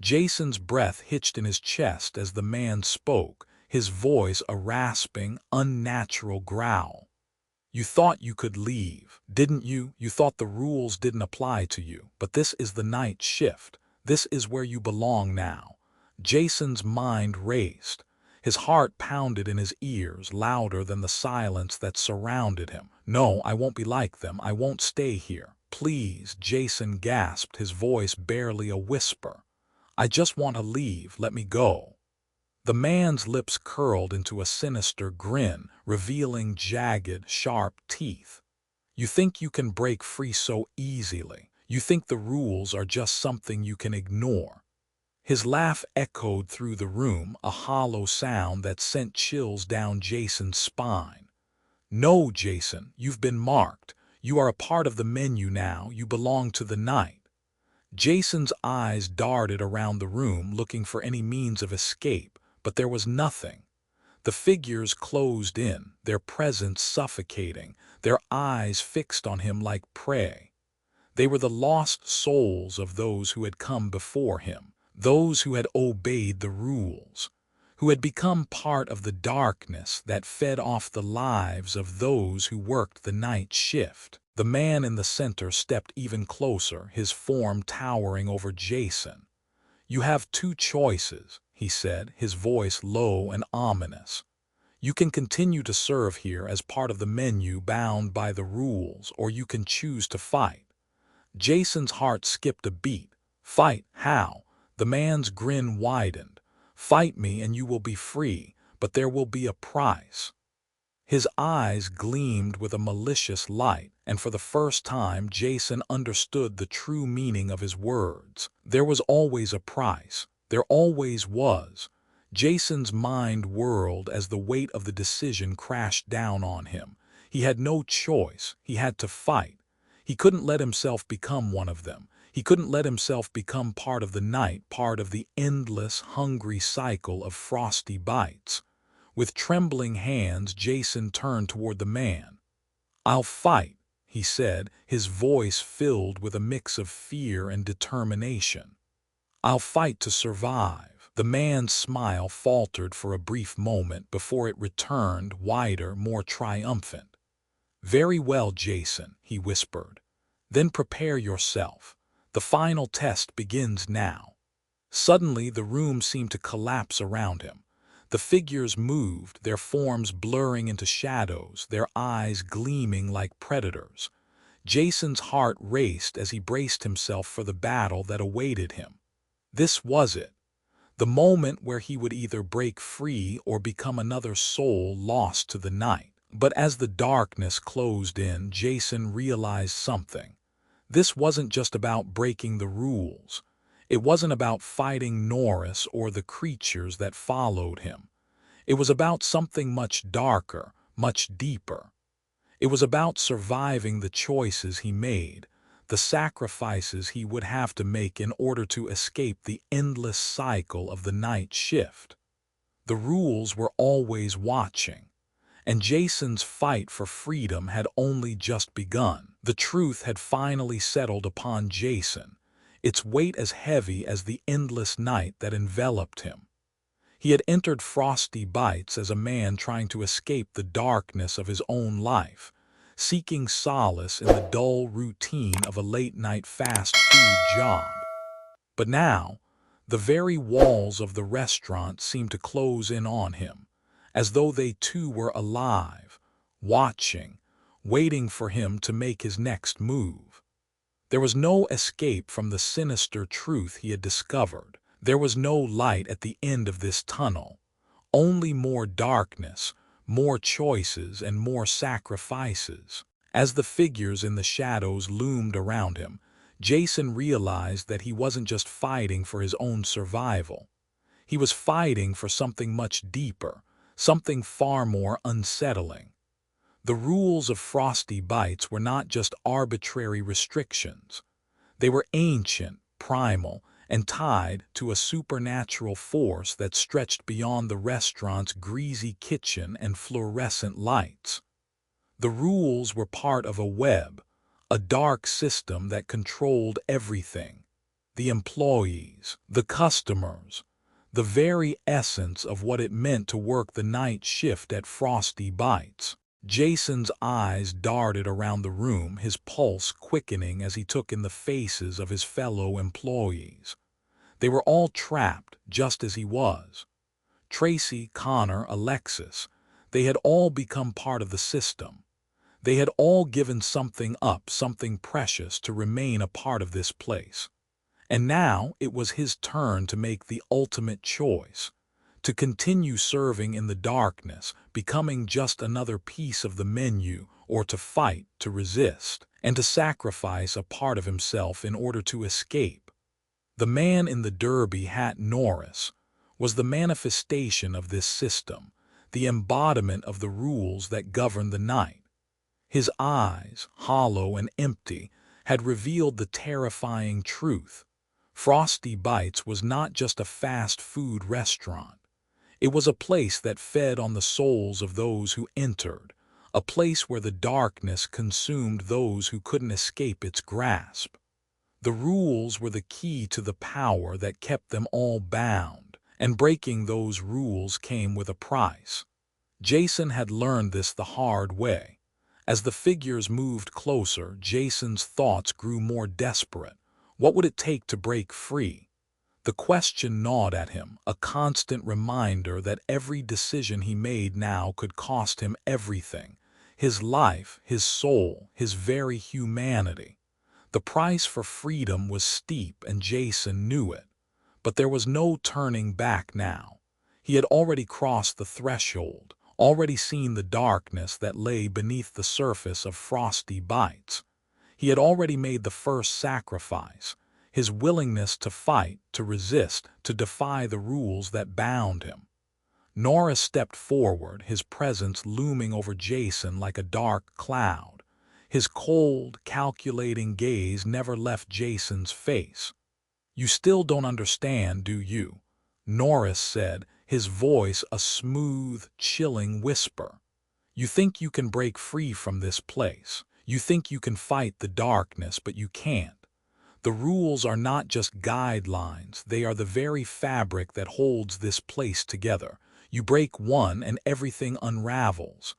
Jason's breath hitched in his chest as the man spoke, his voice a rasping, unnatural growl. "You thought you could leave, didn't you? You thought the rules didn't apply to you, but this is the night shift. This is where you belong now." Jason's mind raced. His heart pounded in his ears, louder than the silence that surrounded him. "No, I won't be like them. I won't stay here. Please," Jason gasped, his voice barely a whisper. "I just want to leave. Let me go." The man's lips curled into a sinister grin, revealing jagged, sharp teeth. "You think you can break free so easily? You think the rules are just something you can ignore. His laugh echoed through the room, a hollow sound that sent chills down Jason's spine. No, Jason, you've been marked. You are a part of the menu now. You belong to the night. Jason's eyes darted around the room, looking for any means of escape, but there was nothing. The figures closed in, their presence suffocating, their eyes fixed on him like prey. They were the lost souls of those who had come before him, those who had obeyed the rules, who had become part of the darkness that fed off the lives of those who worked the night shift. The man in the center stepped even closer, his form towering over Jason. "You have two choices," he said, his voice low and ominous. "You can continue to serve here as part of the menu bound by the rules, or you can choose to fight." Jason's heart skipped a beat. "Fight? How?" The man's grin widened. "Fight me and you will be free, but there will be a price." His eyes gleamed with a malicious light, and for the first time Jason understood the true meaning of his words. There was always a price. There always was. Jason's mind whirled as the weight of the decision crashed down on him. He had no choice. He had to fight. He couldn't let himself become one of them. He couldn't let himself become part of the night, part of the endless, hungry cycle of Frosty Bites. With trembling hands, Jason turned toward the man. "I'll fight," he said, his voice filled with a mix of fear and determination. "I'll fight to survive." The man's smile faltered for a brief moment before it returned, wider, more triumphant. "Very well, Jason," he whispered. "Then prepare yourself. The final test begins now." Suddenly, the room seemed to collapse around him. The figures moved, their forms blurring into shadows, their eyes gleaming like predators. Jason's heart raced as he braced himself for the battle that awaited him. This was it, the moment where he would either break free or become another soul lost to the night. But as the darkness closed in, Jason realized something. This wasn't just about breaking the rules. It wasn't about fighting Norris or the creatures that followed him. It was about something much darker, much deeper. It was about surviving the choices he made, the sacrifices he would have to make in order to escape the endless cycle of the night shift. The rules were always watching, and Jason's fight for freedom had only just begun. The truth had finally settled upon Jason, its weight as heavy as the endless night that enveloped him. He had entered Frosty Bites as a man trying to escape the darkness of his own life, seeking solace in the dull routine of a late-night fast food job. But now, the very walls of the restaurant seemed to close in on him, as though they too were alive, watching, waiting for him to make his next move. There was no escape from the sinister truth he had discovered. There was no light at the end of this tunnel, only more darkness, more choices, and more sacrifices. As the figures in the shadows loomed around him, Jason realized that he wasn't just fighting for his own survival. He was fighting for something much deeper, something far more unsettling. The rules of Frosty Bites were not just arbitrary restrictions. They were ancient, primal, and tied to a supernatural force that stretched beyond the restaurant's greasy kitchen and fluorescent lights. The rules were part of a web, a dark system that controlled everything: the employees, the customers, the very essence of what it meant to work the night shift at Frosty Bites. Jason's eyes darted around the room, his pulse quickening as he took in the faces of his fellow employees. They were all trapped, just as he was. Tracy, Connor, Alexis, they had all become part of the system. They had all given something up, something precious, to remain a part of this place. And now it was his turn to make the ultimate choice, to continue serving in the darkness, becoming just another piece of the menu, or to fight, to resist, and to sacrifice a part of himself in order to escape. The man in the derby hat, Norris, was the manifestation of this system, the embodiment of the rules that govern the night. His eyes, hollow and empty, had revealed the terrifying truth. Frosty Bites was not just a fast food restaurant. It was a place that fed on the souls of those who entered, a place where the darkness consumed those who couldn't escape its grasp. The rules were the key to the power that kept them all bound, and breaking those rules came with a price. Jason had learned this the hard way. As the figures moved closer, Jason's thoughts grew more desperate. What would it take to break free? The question gnawed at him, a constant reminder that every decision he made now could cost him everything: his life, his soul, his very humanity. The price for freedom was steep, and Jason knew it. But there was no turning back now. He had already crossed the threshold, already seen the darkness that lay beneath the surface of Frosty Bites. He had already made the first sacrifice, his willingness to fight, to resist, to defy the rules that bound him. Norris stepped forward, his presence looming over Jason like a dark cloud. His cold, calculating gaze never left Jason's face. "You still don't understand, do you?" Norris said, his voice a smooth, chilling whisper. "You think you can break free from this place. You think you can fight the darkness, but you can't. The rules are not just guidelines, they are the very fabric that holds this place together. You break one and everything unravels."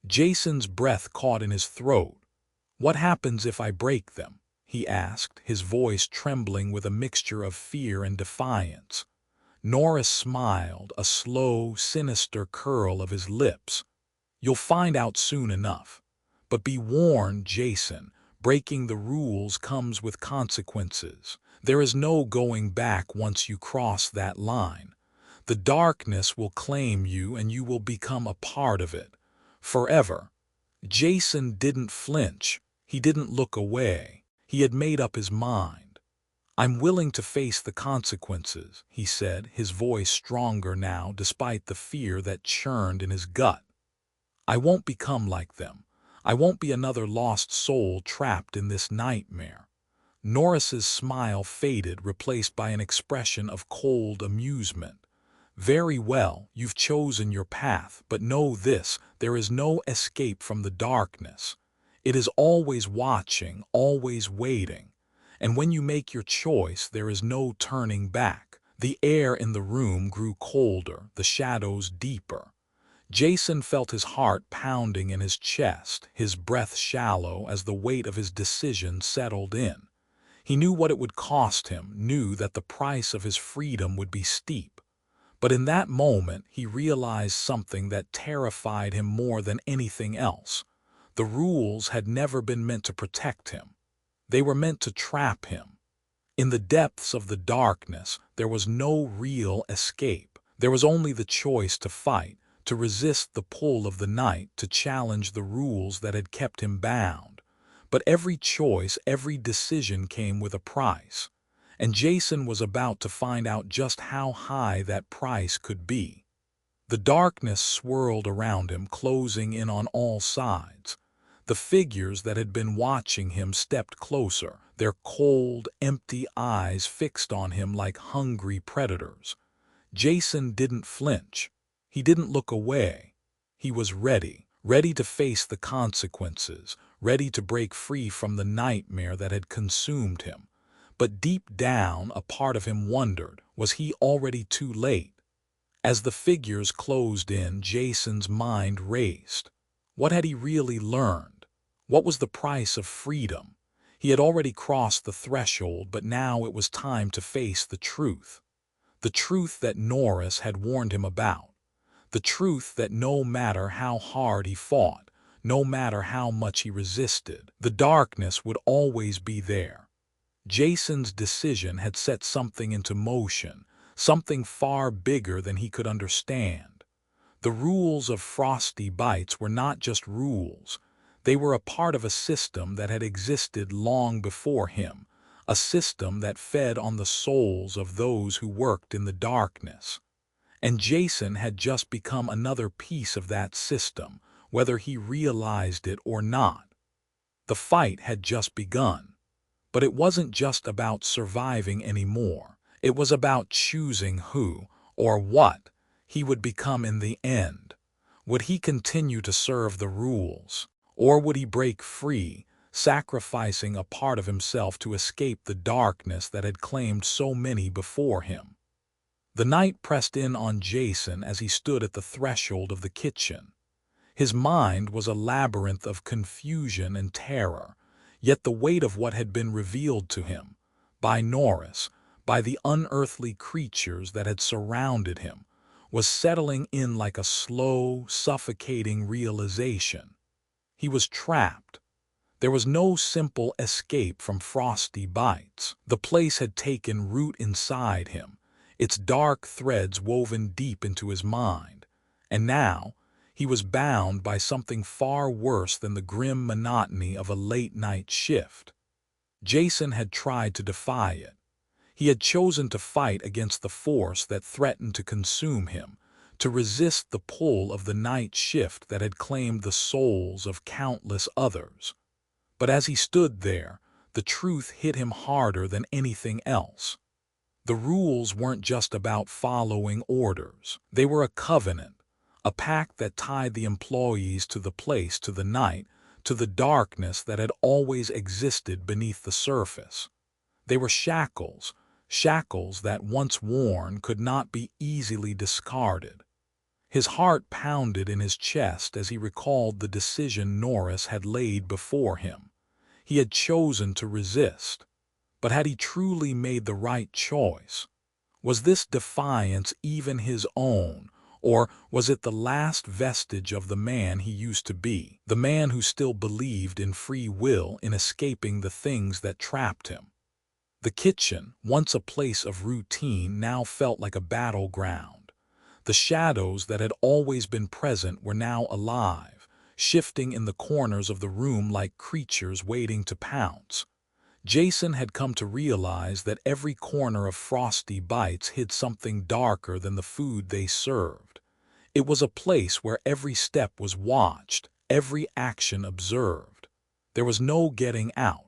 Jason's breath caught in his throat. "What happens if I break them?" he asked, his voice trembling with a mixture of fear and defiance. Norris smiled, a slow, sinister curl of his lips. "You'll find out soon enough. But be warned, Jason, breaking the rules comes with consequences. There is no going back once you cross that line. The darkness will claim you and you will become a part of it. Forever." Jason didn't flinch. He didn't look away. He had made up his mind. "I'm willing to face the consequences," he said, his voice stronger now despite the fear that churned in his gut. "I won't become like them. I won't be another lost soul trapped in this nightmare." Norris's smile faded, replaced by an expression of cold amusement. "Very well, you've chosen your path, but know this: there is no escape from the darkness. It is always watching, always waiting. And when you make your choice, there is no turning back." The air in the room grew colder, the shadows deeper. Jason felt his heart pounding in his chest, his breath shallow as the weight of his decision settled in. He knew what it would cost him, knew that the price of his freedom would be steep. But in that moment, he realized something that terrified him more than anything else. The rules had never been meant to protect him. They were meant to trap him. In the depths of the darkness, there was no real escape. There was only the choice to fight, to resist the pull of the night, to challenge the rules that had kept him bound. But every choice, every decision came with a price. And Jason was about to find out just how high that price could be. The darkness swirled around him, closing in on all sides. The figures that had been watching him stepped closer, their cold, empty eyes fixed on him like hungry predators. Jason didn't flinch. He didn't look away. He was ready, ready to face the consequences, ready to break free from the nightmare that had consumed him. But deep down, a part of him wondered, was he already too late? As the figures closed in, Jason's mind raced. What had he really learned? What was the price of freedom? He had already crossed the threshold, but now it was time to face the truth. The truth that Norris had warned him about. The truth that no matter how hard he fought, no matter how much he resisted, the darkness would always be there. Jason's decision had set something into motion, something far bigger than he could understand. The rules of Frosty Bites were not just rules. They were a part of a system that had existed long before him, a system that fed on the souls of those who worked in the darkness. And Jason had just become another piece of that system, whether he realized it or not. The fight had just begun. But it wasn't just about surviving anymore. It was about choosing who, or what, he would become in the end. Would he continue to serve the rules, or would he break free, sacrificing a part of himself to escape the darkness that had claimed so many before him? The night pressed in on Jason as he stood at the threshold of the kitchen. His mind was a labyrinth of confusion and terror, yet the weight of what had been revealed to him, by Norris, by the unearthly creatures that had surrounded him, was settling in like a slow, suffocating realization. He was trapped. There was no simple escape from Frosty Bites. The place had taken root inside him, its dark threads woven deep into his mind, and now he was bound by something far worse than the grim monotony of a late-night shift. Jason had tried to defy it. He had chosen to fight against the force that threatened to consume him, to resist the pull of the night shift that had claimed the souls of countless others. But as he stood there, the truth hit him harder than anything else. The rules weren't just about following orders. They were a covenant, a pact that tied the employees to the place, to the night, to the darkness that had always existed beneath the surface. They were shackles, shackles that, once worn, could not be easily discarded. His heart pounded in his chest as he recalled the decision Norris had laid before him. He had chosen to resist. But had he truly made the right choice? Was this defiance even his own, or was it the last vestige of the man he used to be, the man who still believed in free will, in escaping the things that trapped him? The kitchen, once a place of routine, now felt like a battleground. The shadows that had always been present were now alive, shifting in the corners of the room like creatures waiting to pounce. Jason had come to realize that every corner of Frosty Bites hid something darker than the food they served. It was a place where every step was watched, every action observed. There was no getting out.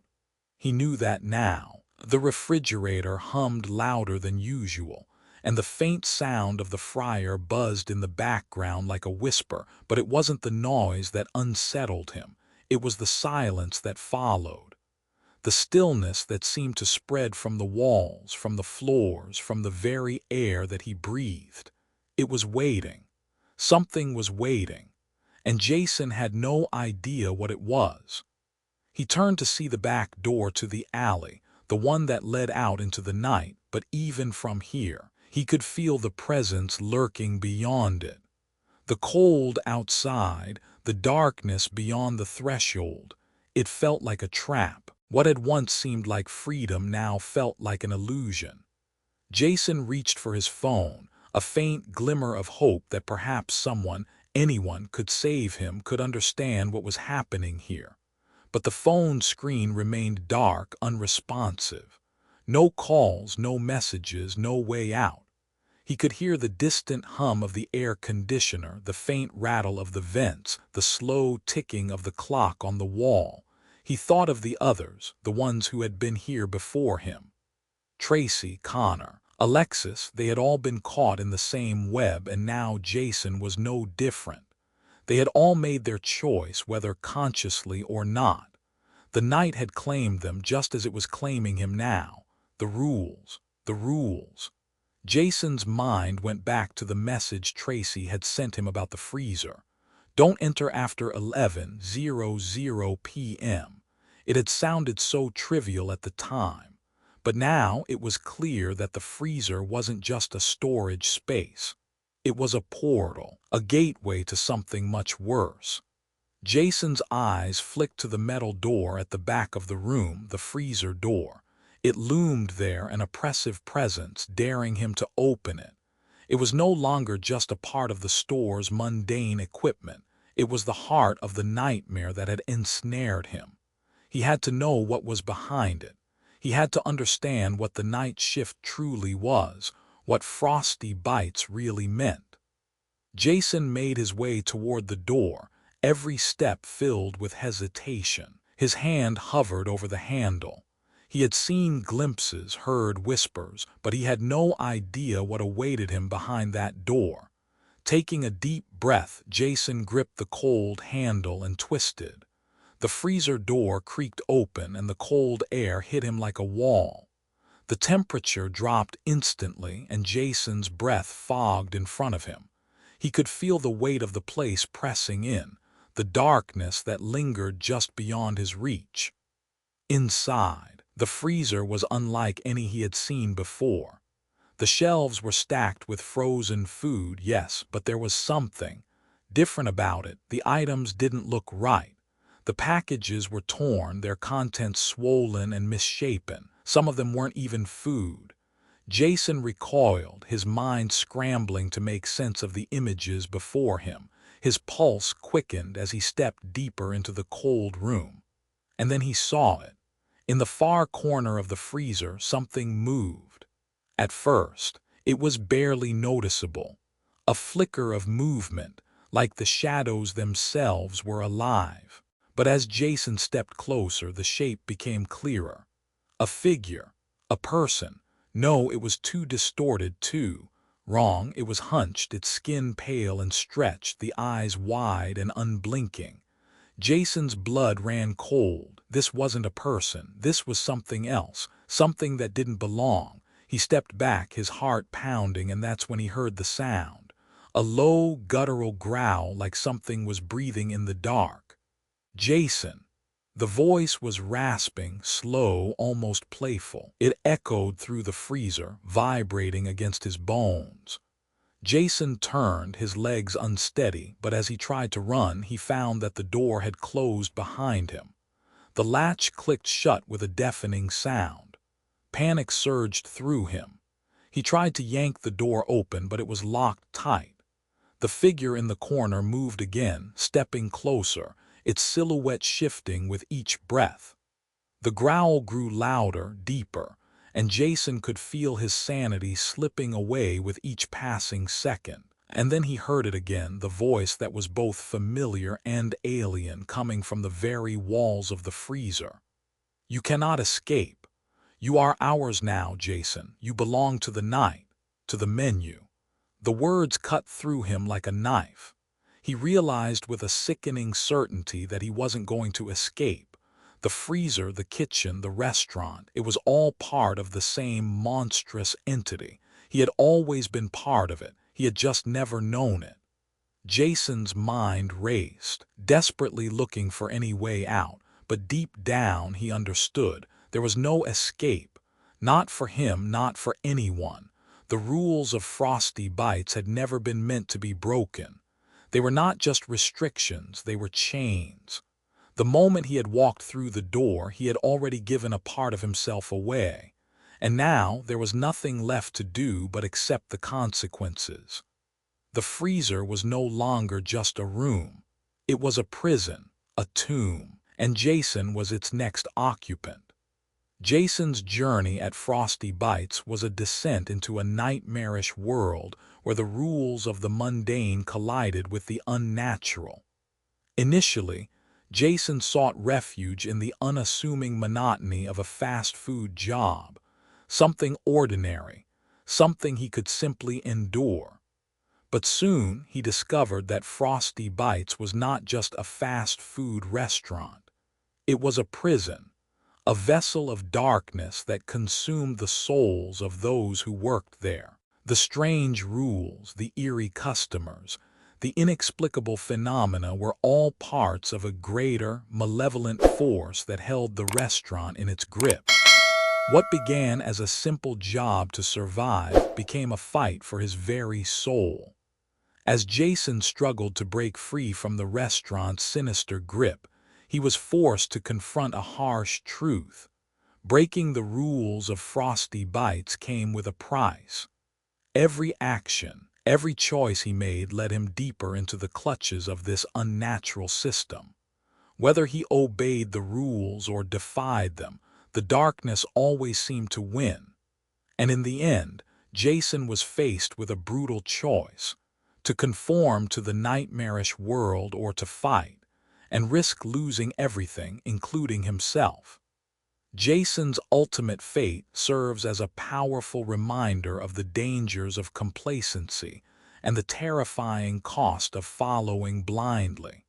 He knew that now. The refrigerator hummed louder than usual, and the faint sound of the fryer buzzed in the background like a whisper, but it wasn't the noise that unsettled him. It was the silence that followed. The stillness that seemed to spread from the walls, from the floors, from the very air that he breathed. It was waiting. Something was waiting, and Jason had no idea what it was. He turned to see the back door to the alley, the one that led out into the night, but even from here, he could feel the presence lurking beyond it. The cold outside, the darkness beyond the threshold. It felt like a trap. What had once seemed like freedom now felt like an illusion. Jason reached for his phone, a faint glimmer of hope that perhaps someone, anyone, could save him, could understand what was happening here. But the phone screen remained dark, unresponsive. No calls, no messages, no way out. He could hear the distant hum of the air conditioner, the faint rattle of the vents, the slow ticking of the clock on the wall. He thought of the others, the ones who had been here before him. Tracy, Connor, Alexis, they had all been caught in the same web, and now Jason was no different. They had all made their choice, whether consciously or not. The night had claimed them just as it was claiming him now. The rules, the rules. Jason's mind went back to the message Tracy had sent him about the freezer. Don't enter after 11:00 p.m. It had sounded so trivial at the time, but now it was clear that the freezer wasn't just a storage space. It was a portal, a gateway to something much worse. Jason's eyes flicked to the metal door at the back of the room, the freezer door. It loomed there, an oppressive presence, daring him to open it. It was no longer just a part of the store's mundane equipment. It was the heart of the nightmare that had ensnared him. He had to know what was behind it. He had to understand what the night shift truly was, what Frosty Bites really meant. Jason made his way toward the door, every step filled with hesitation. His hand hovered over the handle. He had seen glimpses, heard whispers, but he had no idea what awaited him behind that door. Taking a deep breath, Jason gripped the cold handle and twisted. The freezer door creaked open and the cold air hit him like a wall. The temperature dropped instantly and Jason's breath fogged in front of him. He could feel the weight of the place pressing in, the darkness that lingered just beyond his reach. Inside, the freezer was unlike any he had seen before. The shelves were stacked with frozen food, yes, but there was something different about it. The items didn't look right. The packages were torn, their contents swollen and misshapen. Some of them weren't even food. Jason recoiled, his mind scrambling to make sense of the images before him. His pulse quickened as he stepped deeper into the cold room. And then he saw it. In the far corner of the freezer, something moved. At first, it was barely noticeable. A flicker of movement, like the shadows themselves were alive. But as Jason stepped closer, the shape became clearer. A figure, a person. No, it was too distorted, too wrong. It was hunched, its skin pale and stretched, the eyes wide and unblinking. Jason's blood ran cold. This wasn't a person. This was something else, something that didn't belong. He stepped back, his heart pounding, and that's when he heard the sound. A low, guttural growl like something was breathing in the dark. Jason. The voice was rasping, slow, almost playful. It echoed through the freezer, vibrating against his bones. Jason turned, his legs unsteady, but as he tried to run, he found that the door had closed behind him. The latch clicked shut with a deafening sound. Panic surged through him. He tried to yank the door open, but it was locked tight. The figure in the corner moved again, stepping closer, its silhouette shifting with each breath. The growl grew louder, deeper, and Jason could feel his sanity slipping away with each passing second. And then he heard it again, the voice that was both familiar and alien, coming from the very walls of the freezer. "You cannot escape. You are ours now, Jason. You belong to the night, to the menu." The words cut through him like a knife. He realized with a sickening certainty that he wasn't going to escape. The freezer, the kitchen, the restaurant, it was all part of the same monstrous entity. He had always been part of it. He had just never known it. Jason's mind raced, desperately looking for any way out, but deep down he understood. There was no escape. Not for him, not for anyone. The rules of Frosty Bites had never been meant to be broken. They were not just restrictions, they were chains. The moment he had walked through the door, he had already given a part of himself away. And now there was nothing left to do but accept the consequences. The freezer was no longer just a room. It was a prison, a tomb, and Jason was its next occupant. Jason's journey at Frosty Bites was a descent into a nightmarish world where the rules of the mundane collided with the unnatural. Initially, Jason sought refuge in the unassuming monotony of a fast food job, something ordinary, something he could simply endure. But soon he discovered that Frosty Bites was not just a fast food restaurant. It was a prison, a vessel of darkness that consumed the souls of those who worked there. The strange rules, the eerie customers, the inexplicable phenomena were all parts of a greater, malevolent force that held the restaurant in its grip. What began as a simple job to survive became a fight for his very soul. As Jason struggled to break free from the restaurant's sinister grip, he was forced to confront a harsh truth. Breaking the rules of Frosty Bites came with a price. Every action, Every choice he made led him deeper into the clutches of this unnatural system. Whether he obeyed the rules or defied them, the darkness always seemed to win. And in the end, Jason was faced with a brutal choice: to conform to the nightmarish world or to fight, and risk losing everything, including himself. Jason's ultimate fate serves as a powerful reminder of the dangers of complacency and the terrifying cost of following blindly.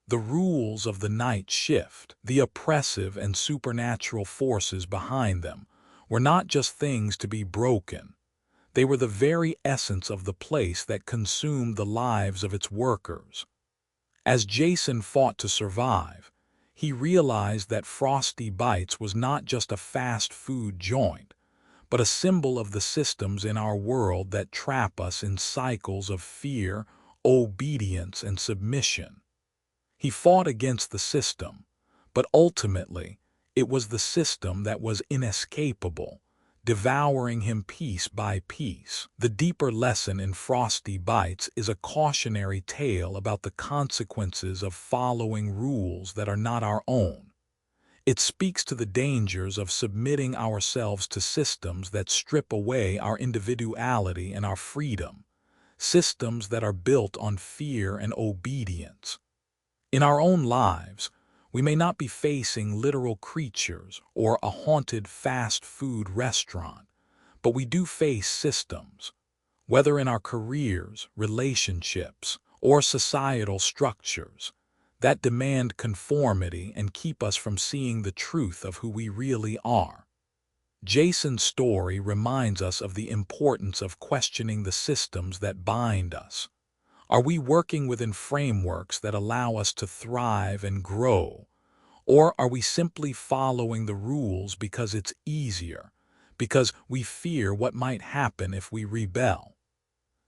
The rules of the night shift, the oppressive and supernatural forces behind them, were not just things to be broken. They were the very essence of the place that consumed the lives of its workers. As Jason fought to survive, he realized that Frosty Bites was not just a fast food joint, but a symbol of the systems in our world that trap us in cycles of fear, obedience, and submission. He fought against the system, but ultimately, it was the system that was inescapable, devouring him piece by piece. The deeper lesson in Frosty Bites is a cautionary tale about the consequences of following rules that are not our own. It speaks to the dangers of submitting ourselves to systems that strip away our individuality and our freedom, systems that are built on fear and obedience. In our own lives, we may not be facing literal creatures or a haunted fast food restaurant, but we do face systems, whether in our careers, relationships, or societal structures, that demand conformity and keep us from seeing the truth of who we really are. Jason's story reminds us of the importance of questioning the systems that bind us. Are we working within frameworks that allow us to thrive and grow? Or are we simply following the rules because it's easier, because we fear what might happen if we rebel?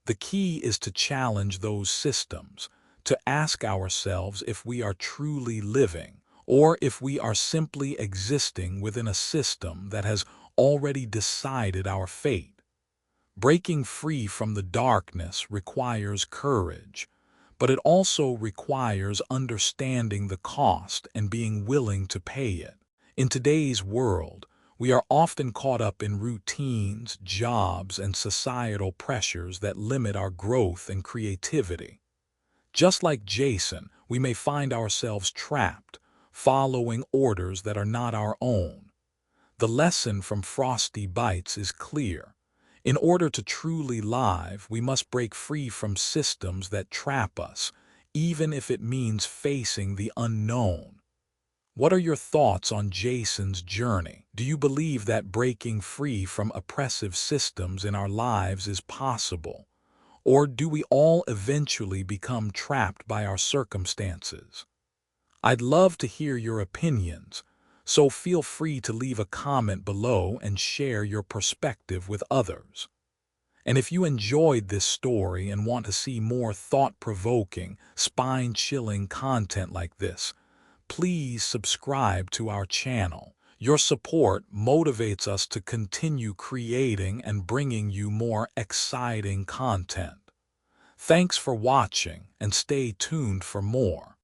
The key is to challenge those systems, to ask ourselves if we are truly living, or if we are simply existing within a system that has already decided our fate. Breaking free from the darkness requires courage, but it also requires understanding the cost and being willing to pay it. In today's world, we are often caught up in routines, jobs, and societal pressures that limit our growth and creativity. Just like Jason, we may find ourselves trapped, following orders that are not our own. The lesson from Frosty Bites is clear. In order to truly live, we must break free from systems that trap us, even if it means facing the unknown. What are your thoughts on Jason's journey? Do you believe that breaking free from oppressive systems in our lives is possible? Or do we all eventually become trapped by our circumstances? I'd love to hear your opinions, so feel free to leave a comment below and share your perspective with others. And if you enjoyed this story and want to see more thought-provoking, spine-chilling content like this, please subscribe to our channel. Your support motivates us to continue creating and bringing you more exciting content. Thanks for watching, and stay tuned for more.